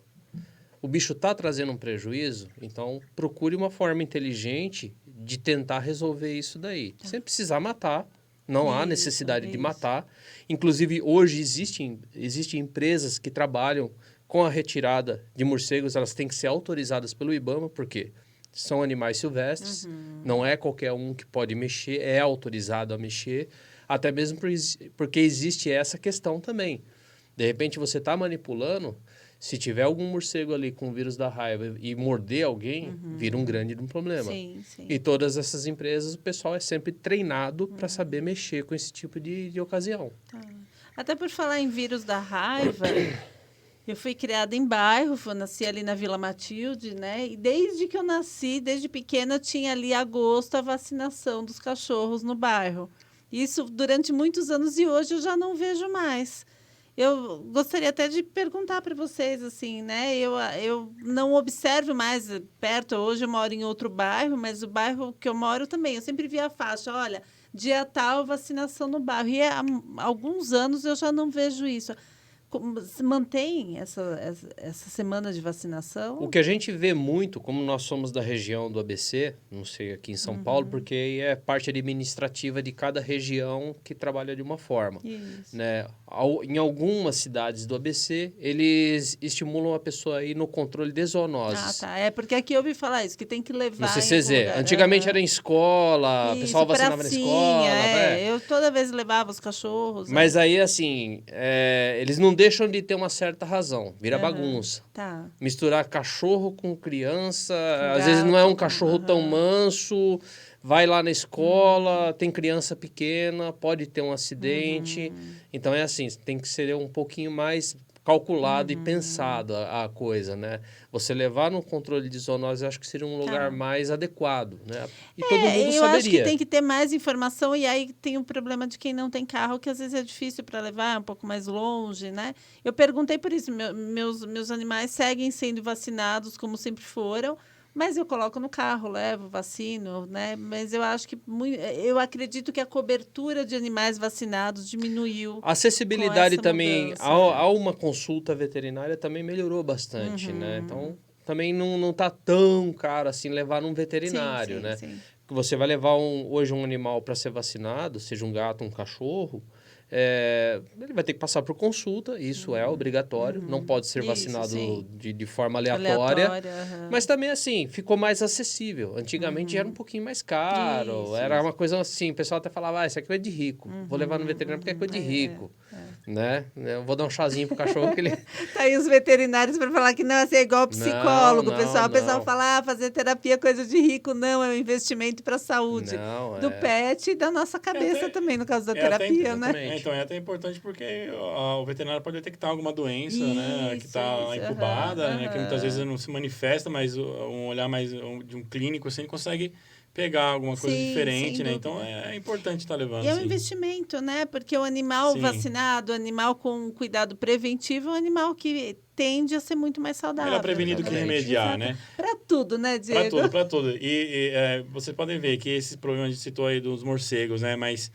O bicho está trazendo um prejuízo, então procure uma forma inteligente de tentar resolver isso daí. Sem precisar matar, não há necessidade de matar. Inclusive, hoje existem empresas que trabalham com a retirada de morcegos, elas têm que ser autorizadas pelo IBAMA, porque são animais silvestres, não é qualquer um que pode mexer, é autorizado a mexer, até mesmo porque existe essa questão também. De repente, você está manipulando, se tiver algum morcego ali com o vírus da raiva e morder alguém, vira um grande problema. Sim, sim. E todas essas empresas, o pessoal é sempre treinado para saber mexer com esse tipo de ocasião. Até por falar em vírus da raiva, eu fui criada em bairro, nasci ali na Vila Matilde, né? E desde que eu nasci, desde pequena, tinha ali agosto a vacinação dos cachorros no bairro. Isso durante muitos anos e hoje eu já não vejo mais. Eu gostaria até de perguntar para vocês, assim, né? Eu não observo mais perto, hoje eu moro em outro bairro, mas o bairro que eu moro também, eu sempre via a faixa, olha, dia tal, vacinação no bairro. E há alguns anos eu já não vejo isso. Se mantém essa semana de vacinação? O que a gente vê muito, como nós somos da região do ABC, não sei aqui em São Paulo, porque é parte administrativa de cada região que trabalha de uma forma. Isso. Né? Em algumas cidades do ABC, eles estimulam a pessoa a ir no controle de zoonoses. Ah, tá. É porque aqui eu ouvi falar isso, que tem que levar No em CCZ. algum lugar. Antigamente era em escola, o pessoal vacinava na escola. Eu toda vez levava os cachorros. Mas aí, assim, eles não deixam de ter uma certa razão. Vira bagunça. Tá. Misturar cachorro com criança, Com às vezes não é um gato, cachorro tão manso, vai lá na escola, tem criança pequena, pode ter um acidente. Então é assim, tem que ser um pouquinho mais calculado e pensado a coisa, né? Você levar no controle de zoonose, eu acho que seria um lugar mais adequado, né? E todo mundo eu saberia. acho que tem que ter mais informação e aí tem o problema de quem não tem carro, que às vezes é difícil para levar, é um pouco mais longe, né? Eu perguntei por isso, meus animais seguem sendo vacinados como sempre foram, mas eu coloco no carro, levo, vacino, né? Mas eu acho que eu acredito que a cobertura de animais vacinados diminuiu. A acessibilidade com essa também mudança, a uma consulta veterinária também melhorou bastante, né? Então, também não tá tão caro assim levar num veterinário, sim, né? sim. Que você vai levar hoje um animal para ser vacinado, seja um gato, um cachorro, ele vai ter que passar por consulta, isso é obrigatório, não pode ser Isso, vacinado sim. de forma aleatória. Aham. Mas também, assim, ficou mais acessível. Antigamente era um pouquinho mais caro, era uma coisa assim, o pessoal até falava, isso aqui é de rico, vou levar no veterinário porque é coisa de rico, né? Eu vou dar um chazinho pro cachorro que ele... Tá aí os veterinários para falar que não, assim, é igual psicólogo, Não, O pessoal fala, fazer terapia é coisa de rico. Não, é um investimento para a saúde do pet e da nossa cabeça também, no caso da terapia, né? Então, é até importante porque o veterinário pode detectar alguma doença, né? Que está incubada, né? Que muitas vezes não se manifesta, mas um olhar mais de um clínico, assim, consegue pegar alguma coisa diferente, né? Então, é importante estar levando, E é um investimento, né? Porque o animal vacinado, o animal com cuidado preventivo, é um animal que tende a ser muito mais saudável. Melhor prevenir do que remediar, né? Para tudo, né, Diego? Para tudo. E vocês podem ver que esses problemas a gente citou aí dos morcegos, né? Mas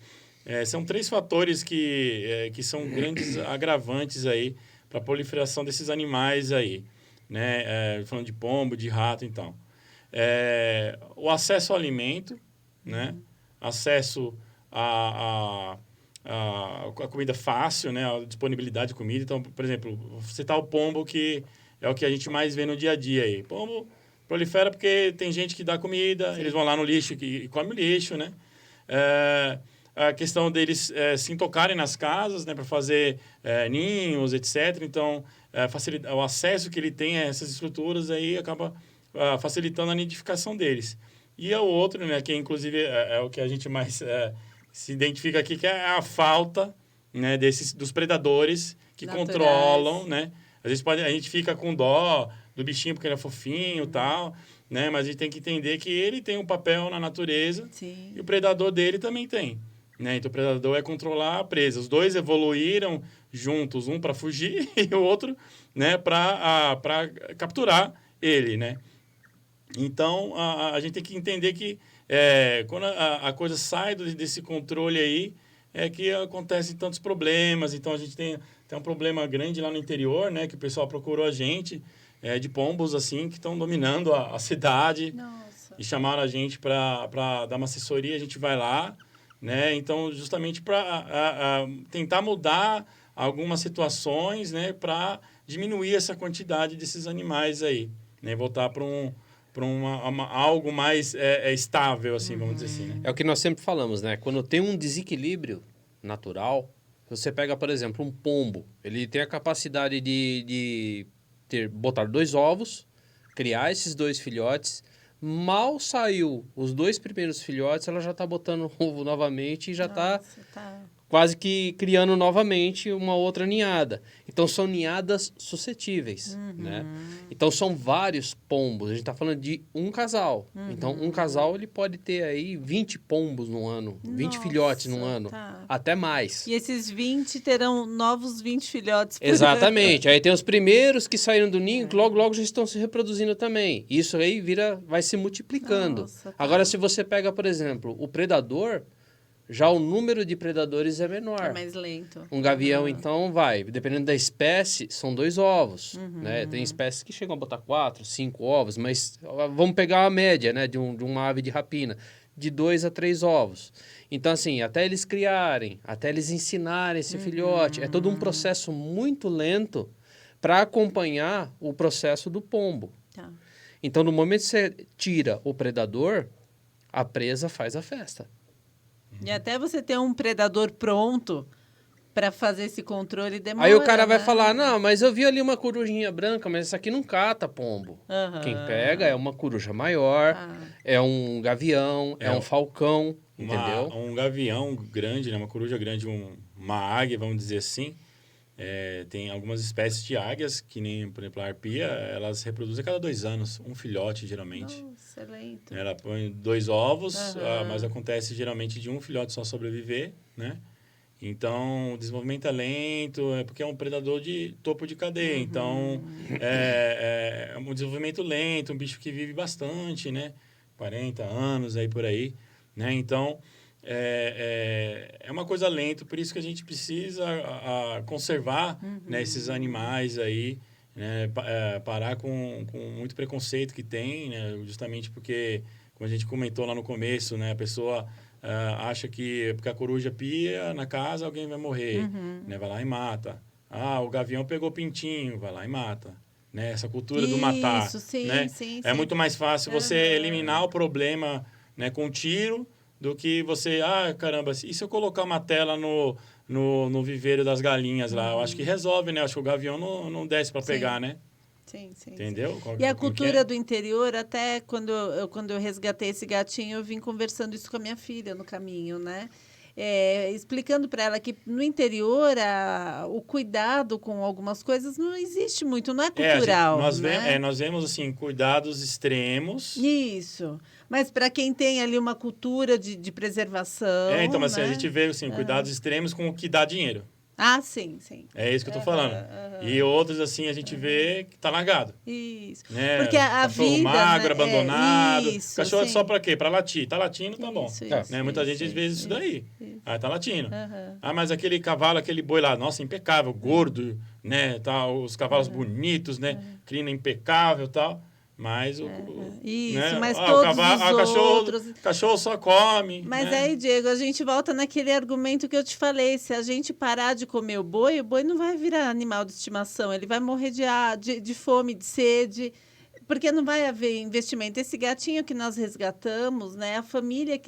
são 3 fatores que são grandes agravantes aí para a proliferação desses animais aí, né? Falando de pombo, de rato, então. O acesso ao alimento, né? Acesso a comida fácil, né? A disponibilidade de comida. Então, por exemplo, vou citar o pombo, que é o que a gente mais vê no dia a dia aí. Pombo prolifera porque tem gente que dá comida, eles vão lá no lixo e comem o lixo, né? A questão deles se intocarem nas casas, né? Para fazer ninhos, etc. Então, o acesso que ele tem a essas estruturas aí acaba facilitando a nidificação deles. E o outro, né? Que inclusive é o que a gente mais se identifica aqui, que é a falta, né? Dos predadores que Naturais. Controlam, né? Às vezes a gente fica com dó do bichinho porque ele é fofinho e tal, né? Mas a gente tem que entender que ele tem um papel na natureza. Sim. E o predador dele também tem, né? Então, o predador é controlar a presa. Os dois evoluíram juntos, um para fugir e o outro, né, para capturar ele, né? Então, a gente tem que entender que quando a coisa sai desse controle aí, é que acontecem tantos problemas. Então, a gente tem um problema grande lá no interior, né? Que o pessoal procurou a gente, de pombos, assim, que estão dominando a cidade. Nossa. E chamaram a gente para dar uma assessoria, a gente vai lá, né? Então, justamente para tentar mudar algumas situações, né? Para diminuir essa quantidade desses animais aí, né? Voltar para algo mais estável, assim, vamos dizer assim, né? É o que nós sempre falamos, né? Quando tem um desequilíbrio natural, você pega, por exemplo, um pombo. Ele tem a capacidade de botar 2 ovos, criar esses 2 filhotes. Mal saiu os 2 primeiros filhotes, ela já está botando ovo novamente e já está quase que criando novamente uma outra ninhada. Então, são ninhadas suscetíveis, né? Então, são vários pombos. A gente está falando de um casal. Então, um casal ele pode ter aí 20 pombos no ano, 20 filhotes no ano, até mais. E esses 20 terão novos 20 filhotes. Exatamente. Aí tem os primeiros que saíram do ninho, que logo já estão se reproduzindo também. Isso aí vai se multiplicando. Nossa, Agora, se você pega, por exemplo, o predador, já o número de predadores é menor. É mais lento. Um gavião, então, dependendo da espécie, são 2 ovos, né? Tem espécies que chegam a botar 4, 5 ovos, mas vamos pegar a média, né, de uma ave de rapina, de 2 a 3 ovos. Então, assim, até eles criarem, até eles ensinarem esse filhote, é todo um processo muito lento para acompanhar o processo do pombo. Tá. Então, no momento que você tira o predador, a presa faz a festa. E até você ter um predador pronto para fazer esse controle demora. Aí o cara vai né? falar, não, mas eu vi ali uma corujinha branca, mas essa aqui não cata pombo. Quem pega é uma coruja maior, é um gavião, é um falcão, entendeu? Um gavião grande, né? Uma coruja grande, uma águia, vamos dizer assim. Tem algumas espécies de águias, que nem, por exemplo, a arpia, elas reproduzem a cada 2 anos, um filhote, geralmente. Nossa, excelente. Ela põe 2 ovos, mas acontece geralmente de um filhote só sobreviver, né? Então, o desenvolvimento é lento, porque é um predador de topo de cadeia. Então, é um desenvolvimento lento, um bicho que vive bastante, né? 40 anos, aí por aí, né? Então, é uma coisa lenta, por isso que a gente precisa conservar né, esses animais aí, né? Parar com muito preconceito que tem, né? Justamente porque, como a gente comentou lá no começo, né? A pessoa acha que porque a coruja pia na casa, alguém vai morrer, né? Vai lá e mata. O gavião pegou pintinho, vai lá e mata. Né? Essa cultura do matar. Isso, sim, né? sim. Muito mais fácil você eliminar o problema, né, com tiro do que você... caramba, e se eu colocar uma tela no viveiro das galinhas lá? Eu acho que resolve, né? Eu acho que o gavião não desce para pegar, né? Sim, sim. Entendeu? E a cultura do interior, até quando eu resgatei esse gatinho, eu vim conversando isso com a minha filha no caminho, né? Explicando para ela que no interior o cuidado com algumas coisas não existe muito, não é cultural. Nós vemos assim, cuidados extremos. Isso. Mas para quem tem ali uma cultura de preservação. Então, mas né? assim, a gente vê assim, cuidados extremos com o que dá dinheiro. Sim, sim. É isso que eu tô falando. E outros, assim, a gente vê que tá largado. Isso. Né? Porque a vida... magro, né? abandonado. Isso, Cachorro é sim. só pra quê? Pra latir. Tá latindo, tá bom. Isso, né? Muita gente às vezes isso daí. Tá latindo. Uhum. Mas aquele cavalo, aquele boi lá, nossa, impecável, gordo, né? Tá, os cavalos bonitos, né? Crina impecável e tal. Mas Isso, né? mas o todos cavalo, os outros... cachorro só come. Mas né? aí, Diego, a gente volta naquele argumento que eu te falei. Se a gente parar de comer o boi não vai virar animal de estimação. Ele vai morrer de fome, de sede, porque não vai haver investimento. Esse gatinho que nós resgatamos, né? A família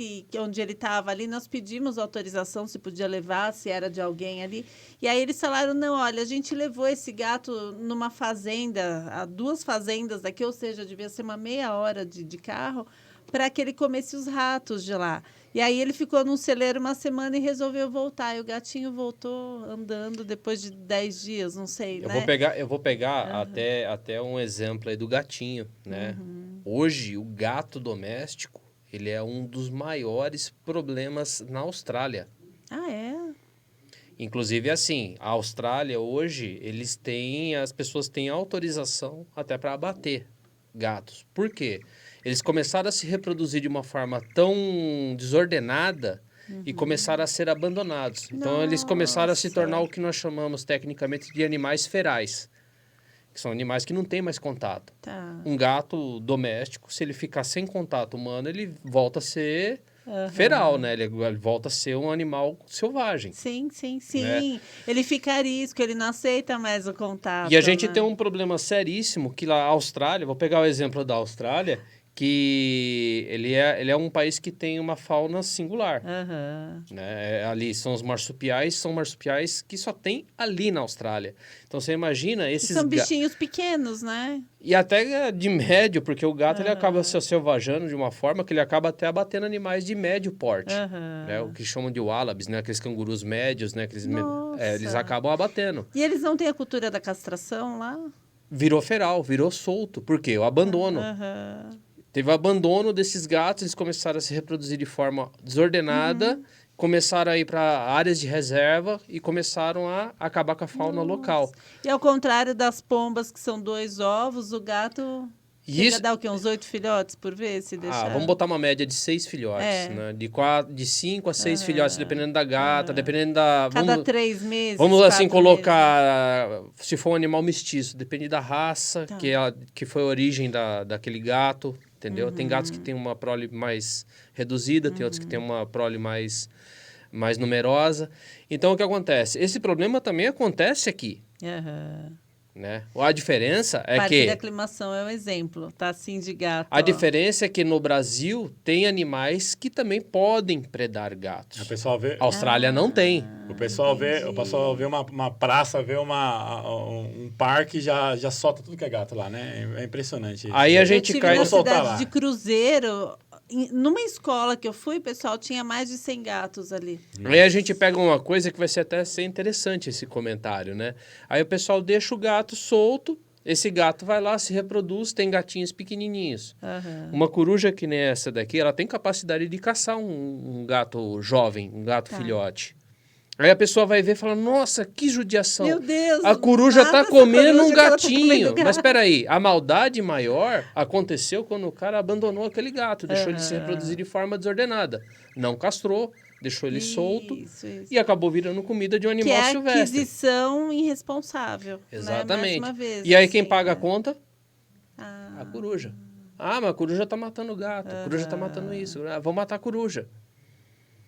onde ele estava ali, nós pedimos autorização se podia levar, se era de alguém ali. E aí eles falaram, não, olha, a gente levou esse gato numa fazenda, a 2 fazendas daqui, ou seja, devia ser uma meia hora de carro, para que ele comesse os ratos de lá. E aí ele ficou num celeiro uma semana e resolveu voltar. E o gatinho voltou andando depois de 10 dias, não sei, Eu vou pegar até um exemplo aí do gatinho, né? Hoje, o gato doméstico, ele é um dos maiores problemas na Austrália. Ah, é? Inclusive, assim, a Austrália hoje, as pessoas têm autorização até para abater gatos. Por quê? Eles começaram a se reproduzir de uma forma tão desordenada e começaram a ser abandonados. Então, eles começaram a se tornar o que nós chamamos tecnicamente de animais ferais, que são animais que não têm mais contato. Tá. Um gato doméstico, se ele ficar sem contato humano, ele volta a ser feral, né? Ele volta a ser um animal selvagem. Sim. Né? Ele fica arisco, ele não aceita mais o contato. E a gente né? tem um problema seríssimo que lá a Austrália, vou pegar o exemplo da Austrália, que ele é um país que tem uma fauna singular. Né? Ali são os marsupiais, que só tem ali na Austrália. Então você imagina esses... São bichinhos pequenos, né? E até de médio, porque o gato ele acaba se selvajando de uma forma que ele acaba até abatendo animais de médio porte. Né? O que chamam de wallabies, né? Aqueles cangurus médios, né? Eles acabam abatendo. E eles não têm a cultura da castração lá? Virou feral, virou solto. Por quê? O abandono. Teve o abandono desses gatos, eles começaram a se reproduzir de forma desordenada, começaram a ir para áreas de reserva e começaram a acabar com a fauna local. E ao contrário das pombas, que são 2 ovos, o gato chega a dar o quê? Uns 8 filhotes por vez, se deixar? Vamos botar uma média de 6 filhotes, né? De 5 a 6 filhotes, dependendo da gata, dependendo da... Cada 3 meses, Vamos assim 4 colocar, se for um animal mestiço, depende da raça, Tá. que foi a origem daquele gato, entendeu? Tem gatos que têm uma prole mais reduzida, tem outros que têm uma prole mais numerosa. Então, o que acontece? Esse problema também acontece aqui, né? A diferença é Parque que... de aclimação é um exemplo, tá assim de gato. A diferença é que no Brasil tem animais que também podem predar gatos. O pessoal vê... A Austrália não tem. O pessoal vê uma praça, vê um parque e já solta tudo que é gato lá, né? É impressionante. Aí a Eu gente tive cai... na soltar cidade lá. de Cruzeiro, numa escola que eu fui, pessoal, tinha mais de 100 gatos ali. Aí a gente pega uma coisa que vai até ser interessante esse comentário, né? Aí o pessoal deixa o gato solto, esse gato vai lá, se reproduz, tem gatinhos pequenininhos. Uma coruja que nem essa daqui, ela tem capacidade de caçar um gato jovem, um gato filhote. Aí a pessoa vai ver e fala, nossa, que judiação. Meu Deus, a coruja tá mata essa comendo coruja um que ela tá gatinho. comendo gato. Mas peraí, a maldade maior aconteceu quando o cara abandonou aquele gato, deixou ele se reproduzir de forma desordenada. Não castrou, deixou ele solto Isso. e acabou virando comida de um Que animal é silvestre. aquisição irresponsável. Exatamente. Né? Mais uma vez, E aí quem assim, paga a né? conta? A coruja. Ah, mas a coruja tá matando o gato, a coruja tá matando isso. Vamos matar a coruja.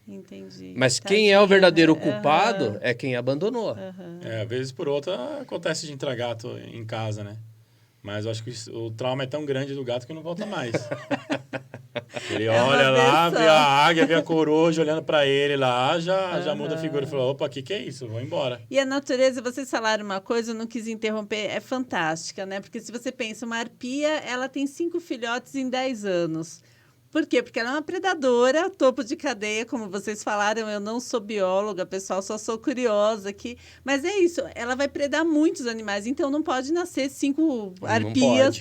Entendi. Mas quem é o verdadeiro Tadinha, né? culpado é quem abandonou. Às vezes por outra acontece de entrar gato em casa, né? Mas eu acho que o trauma é tão grande do gato que não volta mais. Ele olha lá, vê a águia, vê a coruja olhando para ele lá, já muda a figura e fala, opa, o que é isso? Vou embora. E a natureza, vocês falaram uma coisa, eu não quis interromper, é fantástica, né? Porque se você pensa, uma arpia, ela tem 5 filhotes em 10 anos. Por quê? Porque ela é uma predadora, topo de cadeia, como vocês falaram, eu não sou bióloga, pessoal, só sou curiosa aqui. Mas é isso, ela vai predar muitos animais, então não pode nascer 5 arpias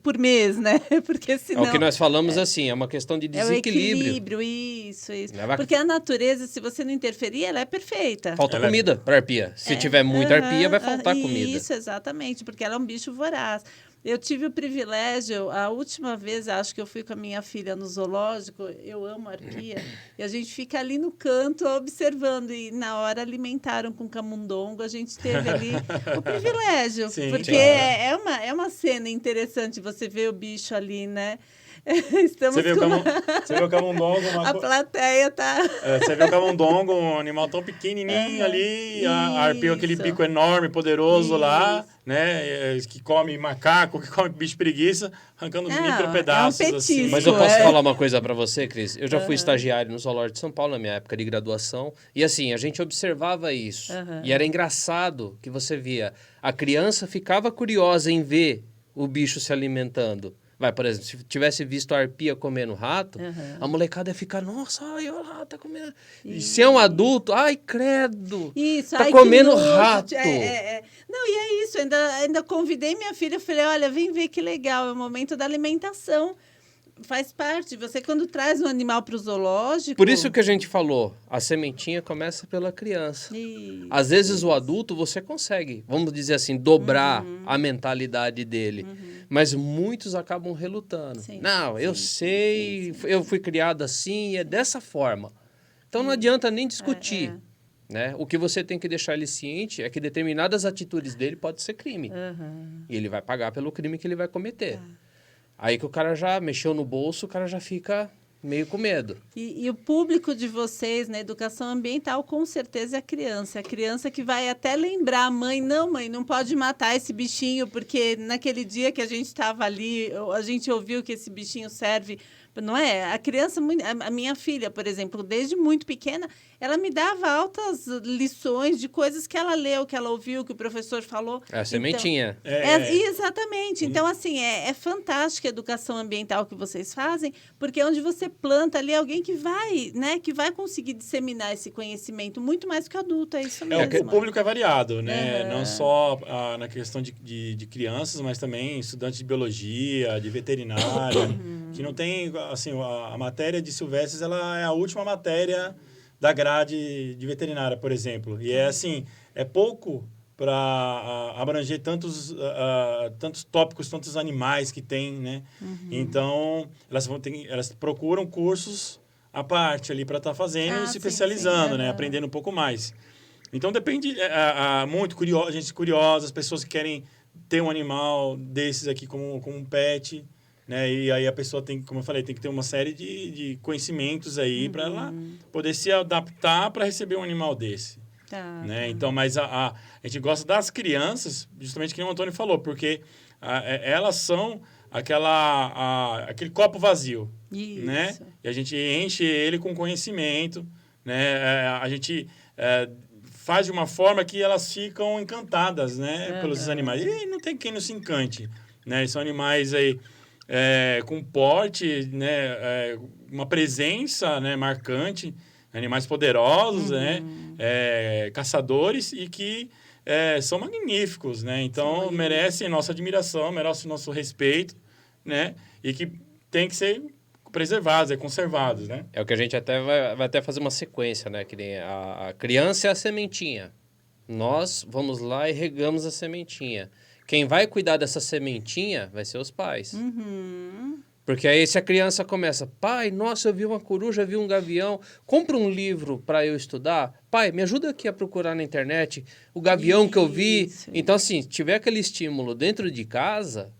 por mês, né? Porque senão... É o que nós falamos assim, é uma questão de desequilíbrio. É o equilíbrio, isso. Porque a natureza, se você não interferir, ela é perfeita. Falta comida para arpia. Se tiver muita arpia, vai faltar comida. Isso, exatamente, porque ela é um bicho voraz. Eu tive o privilégio, a última vez, acho que eu fui com a minha filha no zoológico, eu amo arpia, e a gente fica ali no canto observando, e na hora alimentaram com camundongo, a gente teve ali o privilégio, Sim, porque claro. é uma cena interessante você ver o bicho ali, né? Estamos Você vê o camundongo, a plateia tá... você vê o camundongo, um animal tão pequenininho ali, a arpia, aquele Isso. bico enorme, poderoso lá, Isso. né? Que come macaco, que come bicho preguiça, arrancando micro pedaços. é um petisco. Assim. Mas eu posso É. falar uma coisa para você, Cris? Eu já fui estagiário no Zoológico de São Paulo na minha época de graduação. E assim, a gente observava isso. E era engraçado que você via. A criança ficava curiosa em ver o bicho se alimentando. Vai, por exemplo, se tivesse visto a arpia comendo rato, a molecada ia ficar, nossa, olha lá, tá comendo. E se é um adulto, ai, credo. Isso, tá ai, comendo que nojo. rato. Não, e é isso. Ainda convidei minha filha, falei, olha, vem ver que legal, é o momento da alimentação. Faz parte. Você, quando traz um animal para o zoológico... Por isso que a gente falou, a sementinha começa pela criança. Isso, Às vezes o adulto você consegue, vamos dizer assim, dobrar a mentalidade dele. Mas muitos acabam relutando. Sim, Não, eu sim, sei, eu fui criado assim, é dessa forma. Então não adianta nem discutir. Né? O que você tem que deixar ele ciente é que determinadas atitudes dele podem ser crime. E ele vai pagar pelo crime que ele vai cometer. Aí que o cara já mexeu no bolso, o cara já fica meio com medo. E o público de vocês na educação ambiental, com certeza, é a criança. A criança que vai até lembrar a mãe, não pode matar esse bichinho, porque naquele dia que a gente estava ali, a gente ouviu que esse bichinho serve... Não é? A criança, a minha filha, por exemplo, desde muito pequena, ela me dava altas lições de coisas que ela leu, que ela ouviu, que o professor falou. É a sementinha. Exatamente. Então, assim, é fantástica a educação ambiental que vocês fazem, porque é onde você planta ali alguém que vai, né, que vai conseguir disseminar esse conhecimento muito mais que o adulto, é isso mesmo. O público é variado, né? Não só na questão de crianças, mas também estudantes de biologia, de veterinária, que não tem, assim, a matéria de silvestres, ela é a última matéria da grade de veterinária, por exemplo. E é assim, é pouco para abranger tantos tópicos, tantos animais que tem, né? Então, elas procuram cursos à parte ali para estar fazendo e se especializando, né? Aprendendo um pouco mais. Então, depende muito, gente curiosa, as pessoas que querem ter um animal desses aqui como um pet, né? E aí a pessoa tem, como eu falei, tem que ter uma série de conhecimentos aí para ela poder se adaptar para receber um animal desse. Né? Então, mas a gente gosta das crianças, justamente como o Antônio falou, porque elas são aquele copo vazio, né? E a gente enche ele com conhecimento, né? A gente faz de uma forma que elas ficam encantadas, né? Pelos animais. E não tem quem não se encante, né? São animais aí com porte, né? Uma presença, né? Marcante, animais poderosos, né? Caçadores e que são magníficos, né? Então, merecem nossa admiração, merecem nosso respeito, né? E que tem que ser preservados, conservados, né? É o que a gente até vai até fazer uma sequência, né? Que nem a criança é a sementinha. Nós vamos lá e regamos a sementinha. Quem vai cuidar dessa sementinha vai ser os pais. Porque aí se a criança começa, pai, nossa, eu vi uma coruja, vi um gavião, compra um livro para eu estudar. Pai, me ajuda aqui a procurar na internet o gavião que eu vi. Então, assim, se tiver aquele estímulo dentro de casa,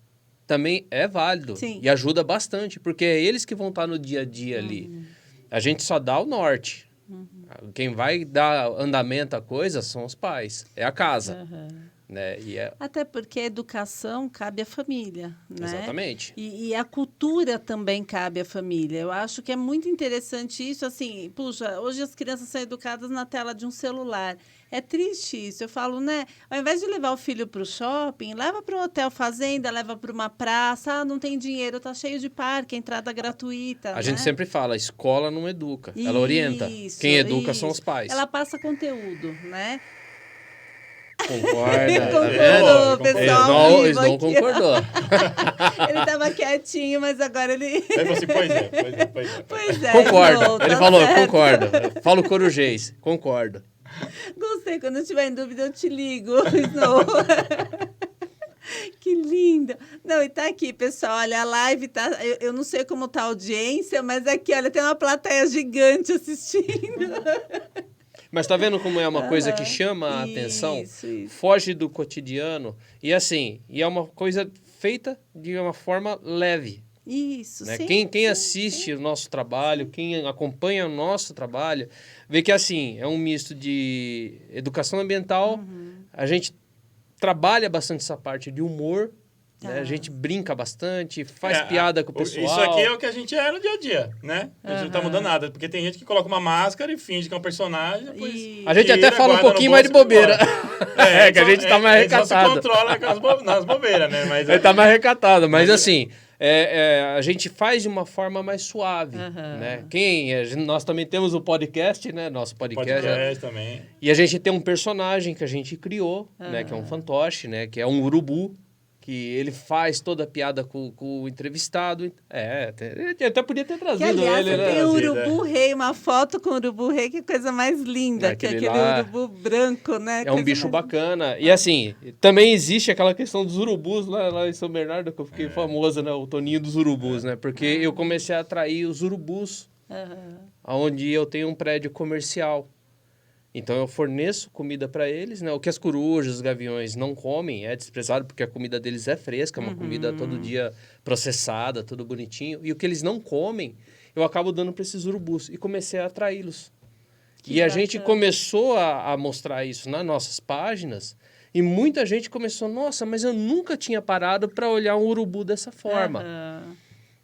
também é válido. Sim. E ajuda bastante, porque é eles que vão estar no dia a dia ali. A gente só dá o norte. Quem vai dar andamento à coisa são os pais, é a casa. Né? Até porque a educação cabe à família, né? Exatamente. E a cultura também cabe à família. Eu acho que é muito interessante isso, assim, puxa, hoje as crianças são educadas na tela de um celular. É triste isso. Eu falo, né? Ao invés de levar o filho para o shopping, leva para um hotel fazenda, leva para uma praça. Não tem dinheiro, tá cheio de parque, entrada gratuita. A gente sempre fala, a escola não educa, ela orienta. Quem educa são os pais. Ela passa conteúdo, né? Concorda. Concordou, pessoal. Eles não concordou. Ele estava quietinho, mas agora ele... Aí você, pois é. Pois é. Concorda. Não, ele tá falou, certo. concorda. Fala o corujês, concorda. Gostei, quando eu estiver em dúvida eu te ligo. Não. Que lindo. lindo. Não, e tá aqui, pessoal. Olha, a live tá. Eu não sei como tá a audiência, mas aqui, olha, tem uma plateia gigante assistindo. Mas tá vendo como é uma coisa que chama a atenção? Isso. Foge do cotidiano. E assim, é uma coisa feita de uma forma leve. Isso, Né? sim. Quem assiste o nosso trabalho, quem acompanha o nosso trabalho, vê que assim, é um misto de educação ambiental, a gente trabalha bastante essa parte de humor, né? A gente brinca bastante, faz piada com o pessoal. Isso aqui é o que a gente é no dia a dia, né? A gente não tá mudando nada, porque tem gente que coloca uma máscara e finge que é um personagem, depois A gente até fala um pouquinho mais de bobeira. Que a gente tá mais recatado. A gente só se controla nas bobeiras, né? Mas ele tá mais recatado, mas assim... a gente faz de uma forma mais suave, né? Nós também temos o podcast, né? Nosso podcast também. E a gente tem um personagem que a gente criou, né? Que é um fantoche, né? Que é um urubu, que ele faz toda a piada com o entrevistado. Até podia ter trazido aliás, ele, né? Tem o urubu rei, uma foto com o urubu rei, que coisa mais linda, que é aquele urubu branco, né? É um bicho bacana. E assim, também existe aquela questão dos urubus lá em São Bernardo, que eu fiquei famosa, né? O Toninho dos urubus, né? Porque eu comecei a atrair os urubus, onde eu tenho um prédio comercial. Então eu forneço comida para eles, né? O que as corujas, os gaviões não comem é desprezado, porque a comida deles é fresca, uma comida todo dia processada, tudo bonitinho. E o que eles não comem, eu acabo dando para esses urubus. E comecei a atraí-los. E a gente começou a mostrar isso nas nossas páginas, e muita gente começou, nossa, mas eu nunca tinha parado para olhar um urubu dessa forma.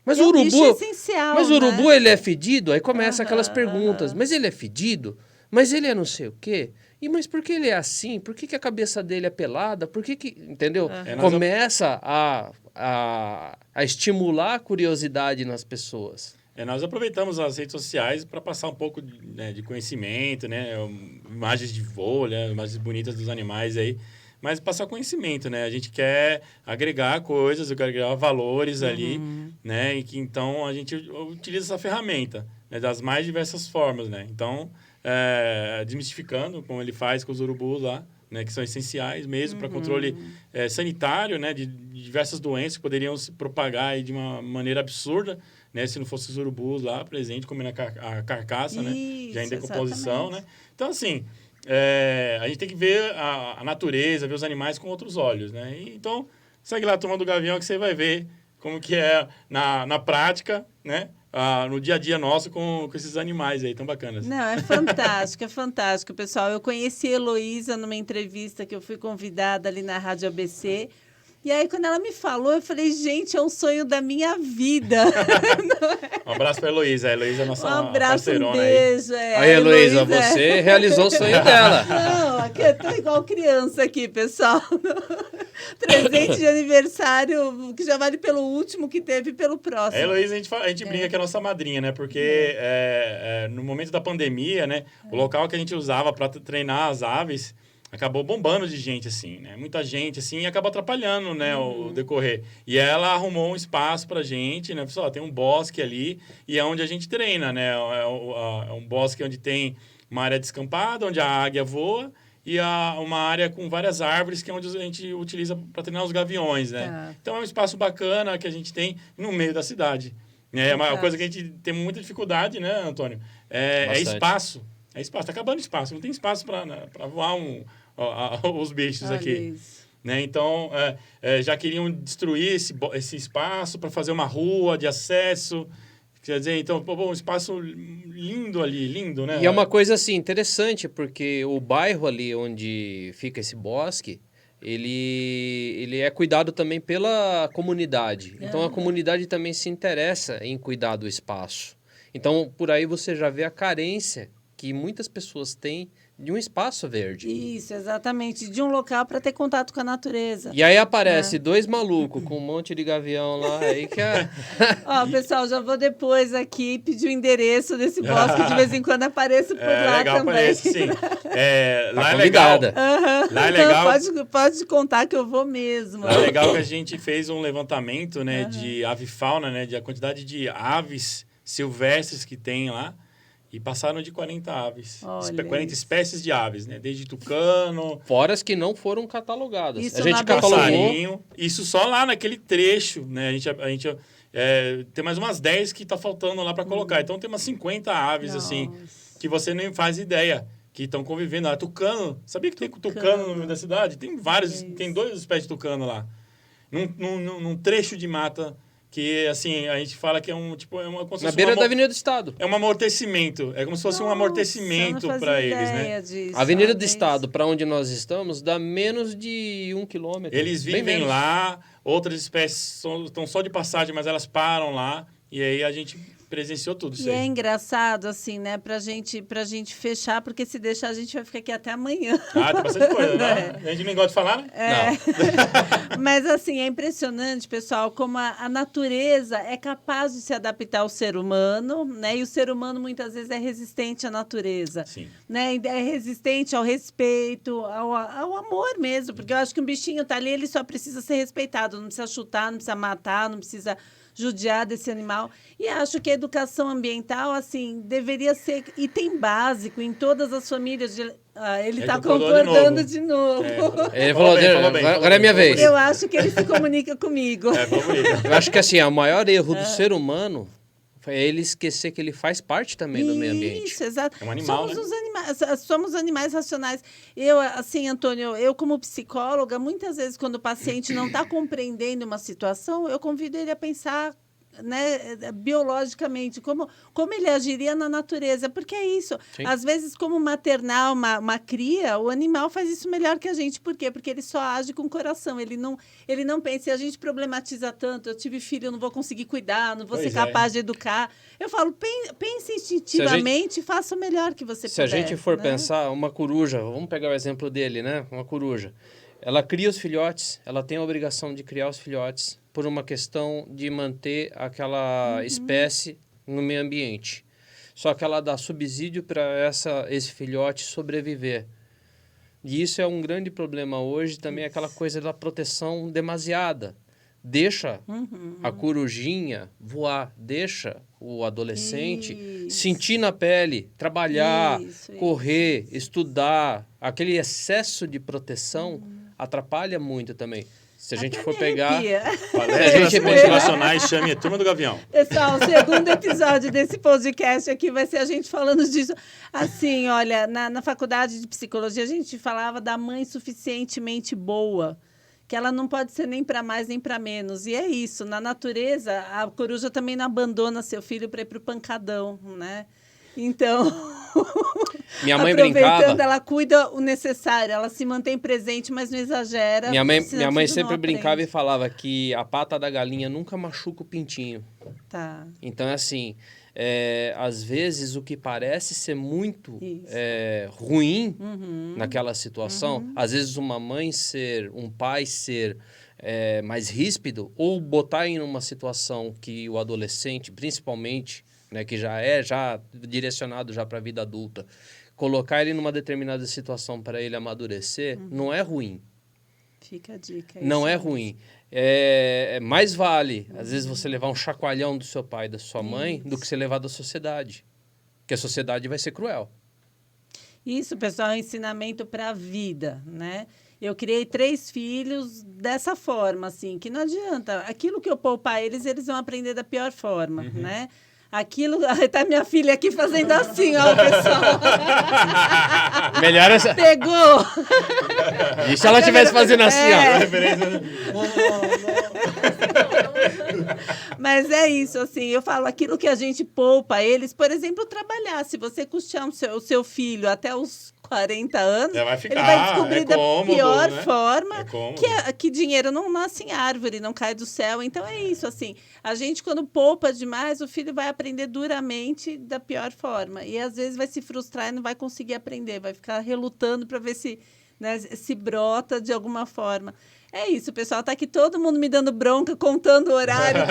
Mas o urubu, bicho essencial, mas o urubu, ele é fedido? Aí começa aquelas perguntas, mas ele é fedido? Mas ele é não sei o quê? Mas por que ele é assim? Por que a cabeça dele é pelada? Por que... Entendeu? Começa a estimular a curiosidade nas pessoas. Nós aproveitamos as redes sociais para passar um pouco de conhecimento, né? Imagens de voo, né? Imagens bonitas dos animais aí. Mas passar conhecimento, né? A gente quer agregar coisas, agregar valores ali, né? E que então a gente utiliza essa ferramenta, né? Das mais diversas formas, né? Então... desmistificando, como ele faz com os urubus lá, né, que são essenciais mesmo para controle sanitário, né, de diversas doenças que poderiam se propagar aí de uma maneira absurda, né, se não fossem os urubus lá presentes, comendo a carcaça, né, já em decomposição. Né? Então, assim, a gente tem que ver a natureza, ver os animais com outros olhos. Né? Então, segue lá a Turma do Gavião que você vai ver como que é na prática, né? No dia a dia nosso com esses animais aí tão bacanas. Não, é fantástico, pessoal. Eu conheci a Heloísa numa entrevista que eu fui convidada ali na Rádio ABC. E aí, quando ela me falou, eu falei, gente, é um sonho da minha vida. Um abraço para a Heloísa. A Heloísa é nossa parceirona. Um beijo. Aí, Heloísa, você realizou o sonho dela. Não, aqui eu tô igual criança aqui, pessoal. Presente de aniversário, que já vale pelo último que teve e pelo próximo. A Heloísa, a gente brinca que é a nossa madrinha, né? Porque no momento da pandemia, né? O local que a gente usava para treinar as aves acabou bombando de gente, assim, né? Muita gente, assim, e acaba atrapalhando, né, o decorrer. E ela arrumou um espaço pra gente, né? Pessoal, tem um bosque ali e é onde a gente treina, né? É um bosque onde tem uma área descampada, onde a águia voa, e uma área com várias árvores, que é onde a gente utiliza para treinar os gaviões, né? Então, é um espaço bacana que a gente tem no meio da cidade. É uma coisa que a gente tem muita dificuldade, né, Antônio? É espaço. É espaço. Está acabando espaço. Não tem espaço para voar os bichos aqui. Né? Então, já queriam destruir esse espaço para fazer uma rua de acesso. Quer dizer, então, um espaço lindo ali, lindo, né? E é uma coisa, assim, interessante, porque o bairro ali onde fica esse bosque, ele é cuidado também pela comunidade. Então, a comunidade também se interessa em cuidar do espaço. Então, por aí você já vê a carência que muitas pessoas têm de um espaço verde. Isso, exatamente. De um local para ter contato com a natureza. E aí aparece dois malucos com um monte de gavião lá. Aí que Ó, pessoal, já vou depois aqui pedir o endereço desse bosque. De vez em quando apareço por lá legal, também. Aparece, sim. Lá é legal. Lá é legal. Pode contar que eu vou mesmo. Lá é legal que a gente fez um levantamento, né, de avifauna, né, de a quantidade de aves silvestres que tem lá. E passaram de 40 aves. Olha 40 isso. espécies de aves, né? Desde tucano, Fora as que não foram catalogadas. Isso a gente na catalogou. passarinho. Isso só lá naquele trecho, né? A gente tem mais umas 10 que tá faltando lá para colocar. Então tem umas 50 aves, assim, Nossa. que você nem faz ideia. Que estão convivendo. Tucano. Sabia que tem tucano no meio da cidade? Tem vários. Tem 2 espécies de tucano lá. Num trecho de mata que, assim, a gente fala que é um, tipo, é uma... como se Na fosse beira da Avenida do Estado. É um amortecimento. É como se fosse um amortecimento para eles, né? A Avenida do Estado, para onde nós estamos, dá menos de 1 quilômetro. Eles bem vivem menos. lá, outras espécies estão só de passagem, mas elas param lá. E aí a gente presenciou tudo isso E aí. é engraçado, assim, né, pra gente fechar, porque se deixar a gente vai ficar aqui até amanhã. Ah, tem bastante coisa, né? A gente nem gosta de falar, né? Não. Mas, assim, é impressionante, pessoal, como a natureza é capaz de se adaptar ao ser humano, né? E o ser humano, muitas vezes, é resistente à natureza. Sim. Né? É resistente ao respeito, ao amor mesmo. Porque eu acho que um bichinho tá ali, ele só precisa ser respeitado. Não precisa chutar, não precisa matar, não precisa judiar desse animal. E acho que a educação ambiental, assim, deveria ser item básico em todas as famílias. Ele está concordando de novo. Ele falou bem. Agora é minha vez. Eu acho que ele se comunica comigo. Eu acho que, assim, o maior erro do ser humano é ele esquecer que ele faz parte também do meio ambiente. Isso, exato. É um animal, somos né? os animais, somos animais racionais. Eu, assim, Antônio, eu como psicóloga, muitas vezes quando o paciente não está compreendendo uma situação, eu convido ele a pensar, né, biologicamente, como ele agiria na natureza, porque é isso. Sim. Às vezes, como maternar uma cria, o animal faz isso melhor que a gente. Por quê? Porque ele só age com o coração, ele não pensa, e a gente problematiza tanto, eu tive filho, eu não vou conseguir cuidar, não vou ser capaz de educar. Eu falo, pense instintivamente e faça o melhor que você puder. Se a gente for né? pensar, uma coruja, vamos pegar o exemplo dele, né? Uma coruja. Ela cria os filhotes, ela tem a obrigação de criar os filhotes por uma questão de manter aquela espécie no meio ambiente. Só que ela dá subsídio para esse filhote sobreviver. E isso é um grande problema hoje, também aquela coisa da proteção demasiada. Deixa a corujinha voar, deixa o adolescente sentir na pele, trabalhar, correr, estudar. Aquele excesso de proteção atrapalha muito também. Se a gente for pegar... Palestras motivacionais, chame a Turma do Gavião. Pessoal, o segundo episódio desse podcast aqui vai ser a gente falando disso. Assim, olha, na faculdade de psicologia a gente falava da mãe suficientemente boa, que ela não pode ser nem para mais nem para menos. E é isso, na natureza, a coruja também não abandona seu filho para ir para o pancadão, né? Então, minha mãe aproveitando, brincava. ela cuida o necessário, ela se mantém presente, mas não exagera. Minha mãe sempre brincava e falava que a pata da galinha nunca machuca o pintinho. Tá. Então, assim, às vezes o que parece ser muito ruim naquela situação, às vezes um pai ser mais ríspido, ou botar em uma situação que o adolescente, principalmente, né, que já direcionado já para a vida adulta, colocar ele numa determinada situação para ele amadurecer, não é ruim. Fica a dica. Não é ruim. Mais vale, às vezes, você levar um chacoalhão do seu pai e da sua mãe do que você levar da sociedade. Porque a sociedade vai ser cruel. Isso, pessoal, é um ensinamento para a vida, né? Eu criei 3 filhos dessa forma, assim, que não adianta. Aquilo que eu poupar eles vão aprender da pior forma, né? Aquilo... Tá minha filha aqui fazendo assim, ó, pessoal. Melhor essa... Pegou! E se ela estivesse fazendo assim, Mas é isso, assim, eu falo, aquilo que a gente poupa eles, por exemplo, trabalhar. Se você custear o seu filho até os 40 anos, ele vai descobrir da pior né? forma que dinheiro não nasce em árvore, não cai do céu. Então é isso, assim, a gente quando poupa demais, o filho vai aprender duramente da pior forma. E às vezes vai se frustrar e não vai conseguir aprender, vai ficar relutando para ver se, né, se brota de alguma forma. É isso, pessoal. Tá aqui todo mundo me dando bronca, contando o horário.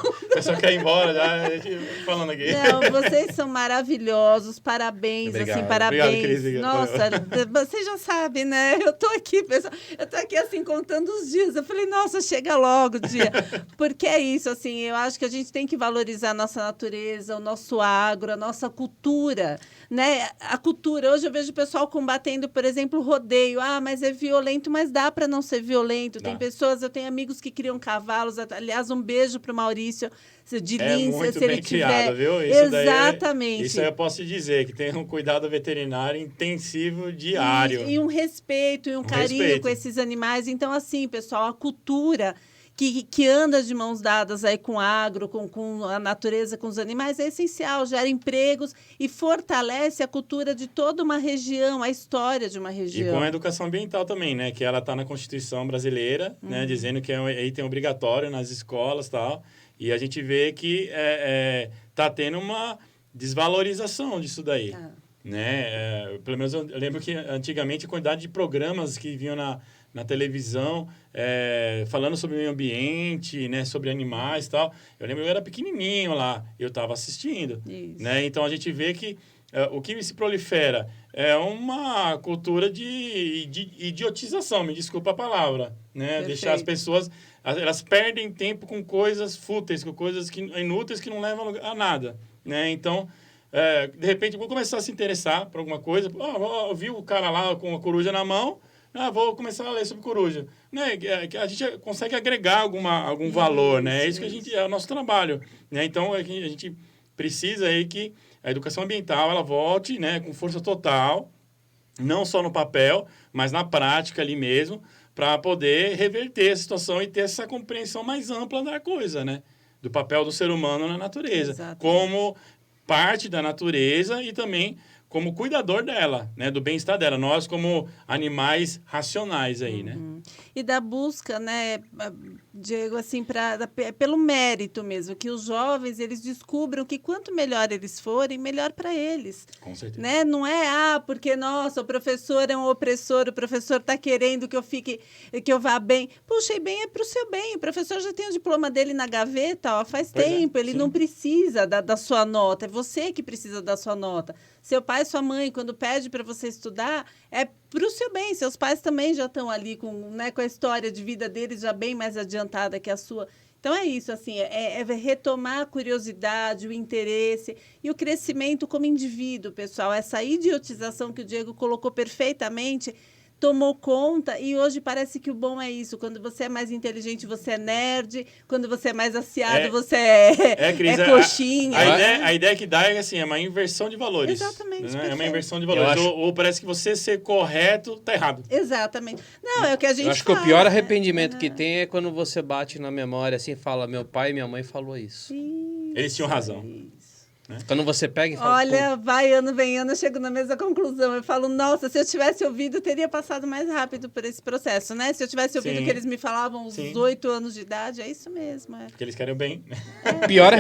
O pessoal quer ir embora já, a gente falando aqui. Não, vocês são maravilhosos. Parabéns, Obrigado. assim, parabéns. Obrigado, Cris. Nossa, vocês já sabem, né? Eu tô aqui, pessoal. Eu tô aqui aqui, assim, contando os dias. Eu falei, nossa, chega logo o dia. Porque é isso, assim, eu acho que a gente tem que valorizar a nossa natureza, o nosso agro, a nossa cultura, né? A cultura, hoje eu vejo o pessoal combatendo, por exemplo, o rodeio. Ah, mas é violento, mas dá para não ser violento. Tem pessoas, eu tenho amigos que criam cavalos. Aliás, um beijo para o Maurício de Lins, muito se ele bem tiver. criado, viu? Exatamente. Isso aí eu posso te dizer, que tem um cuidado veterinário intensivo diário. E um respeito e um carinho com esses animais. Então, assim, pessoal, a cultura que anda de mãos dadas aí com o agro, com a natureza, com os animais, é essencial, gera empregos e fortalece a cultura de toda uma região, a história de uma região. E com a educação ambiental também, né? Que ela está na Constituição brasileira, né? Dizendo que é item obrigatório nas escolas e tal. E a gente vê que está tendo uma desvalorização disso daí. Né? Pelo menos eu lembro que antigamente a quantidade de programas que vinham na televisão falando sobre o meio ambiente, né? Sobre animais e tal. Eu lembro que eu era pequenininho lá, eu estava assistindo. Né? Então a gente vê que o que se prolifera é uma cultura de idiotização, me desculpa a palavra. Né? Deixar as pessoas... Elas perdem tempo com coisas fúteis, com coisas inúteis que não levam a nada. Né? Então, de repente, vou começar a se interessar por alguma coisa. Eu vi o cara lá com a coruja na mão, vou começar a ler sobre coruja. Né? A gente consegue agregar algum valor, né? É isso que é o nosso trabalho. Né? Então, a gente precisa aí que a educação ambiental ela volte, né, com força total, não só no papel, mas na prática ali mesmo, para poder reverter a situação e ter essa compreensão mais ampla da coisa, né? Do papel do ser humano na natureza. Exatamente. Como parte da natureza e também como cuidador dela, né? Do bem-estar dela. Nós como animais racionais aí, né? E da busca, né, Diego, assim, pelo mérito mesmo, que os jovens, eles descubram que quanto melhor eles forem, melhor para eles. Com certeza. Né? Não é, porque, nossa, o professor é um opressor, o professor está querendo que eu vá bem. Puxa, e bem é para o seu bem. O professor já tem o diploma dele na gaveta, ó, faz tempo, ele não precisa da sua nota, é você que precisa da sua nota. Seu pai, sua mãe, quando pede para você estudar, é para o seu bem. Seus pais também já estão ali com a história de vida deles já bem mais adiantada que a sua. Então, é isso, assim, é retomar a curiosidade, o interesse e o crescimento como indivíduo, pessoal. Essa idiotização que o Diego colocou perfeitamente tomou conta e hoje parece que o bom é isso. Quando você é mais inteligente, você é nerd. Quando você é mais aciado, você Cris, é coxinha. A ideia que dá é assim, é uma inversão de valores. Exatamente. Né? É uma inversão de valores. Ou parece que você ser correto tá errado. Exatamente. Não, é o que a gente acho que o pior arrependimento que tem é quando você bate na memória assim e fala, meu pai e minha mãe falou isso. Eles tinham razão. Né? Quando você pega e fala... Olha, vai ano, vem ano, eu chego na mesma conclusão. Eu falo, nossa, se eu tivesse ouvido, eu teria passado mais rápido por esse processo, né? Se eu tivesse ouvido o que eles me falavam aos 8 anos de idade, é isso mesmo. Porque eles querem o bem. O pior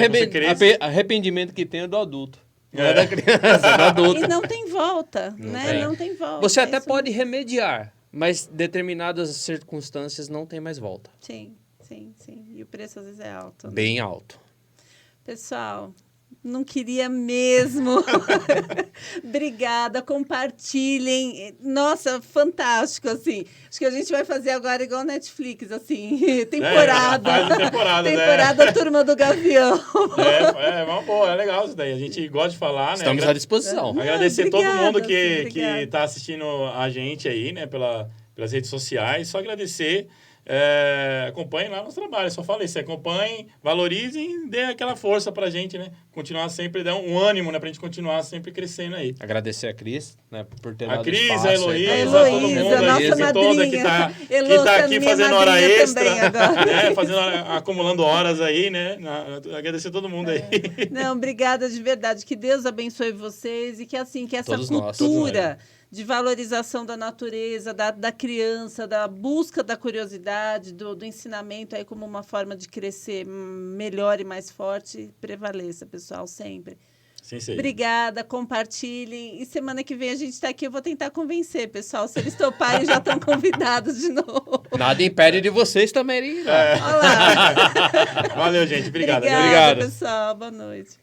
arrependimento que tem é do adulto. Não é da criança, é do adulto. E não tem volta, né? Não tem volta. Você até pode remediar, mas determinadas circunstâncias não tem mais volta. Sim. E o preço às vezes é alto. Né? Bem alto. Pessoal... Não queria mesmo. Obrigada, compartilhem. Nossa, fantástico, assim. Acho que a gente vai fazer agora igual Netflix, assim, temporada. Temporada Turma do Gavião. É uma boa, é legal isso daí. A gente gosta de falar, né? Estamos à disposição. Agradecer todo mundo que está assistindo a gente aí, né? Pelas redes sociais. Só agradecer. Acompanhem lá nosso trabalho, só falei isso, acompanhem, valorizem, dê aquela força pra gente, né? Continuar sempre, dar um ânimo, né? Pra gente continuar sempre crescendo aí. Agradecer a Cris, né? Por ter dado espaço. A Cris, a Heloísa, todo mundo nossa aí, toda que tá aqui fazendo hora extra, né? Acumulando horas aí, né? Agradecer todo mundo aí. Não, obrigada de verdade, que Deus abençoe vocês e que assim, que essa todos cultura de valorização da natureza, da criança, da busca da curiosidade, do ensinamento aí como uma forma de crescer melhor e mais forte, prevaleça, pessoal, sempre. Sim. Obrigada, compartilhem. E semana que vem a gente está aqui, eu vou tentar convencer, pessoal. Se eles toparem, já estão convidados de novo. Nada impede de vocês também irem lá. Olá. Valeu, gente. Obrigado. Obrigada, pessoal. Boa noite.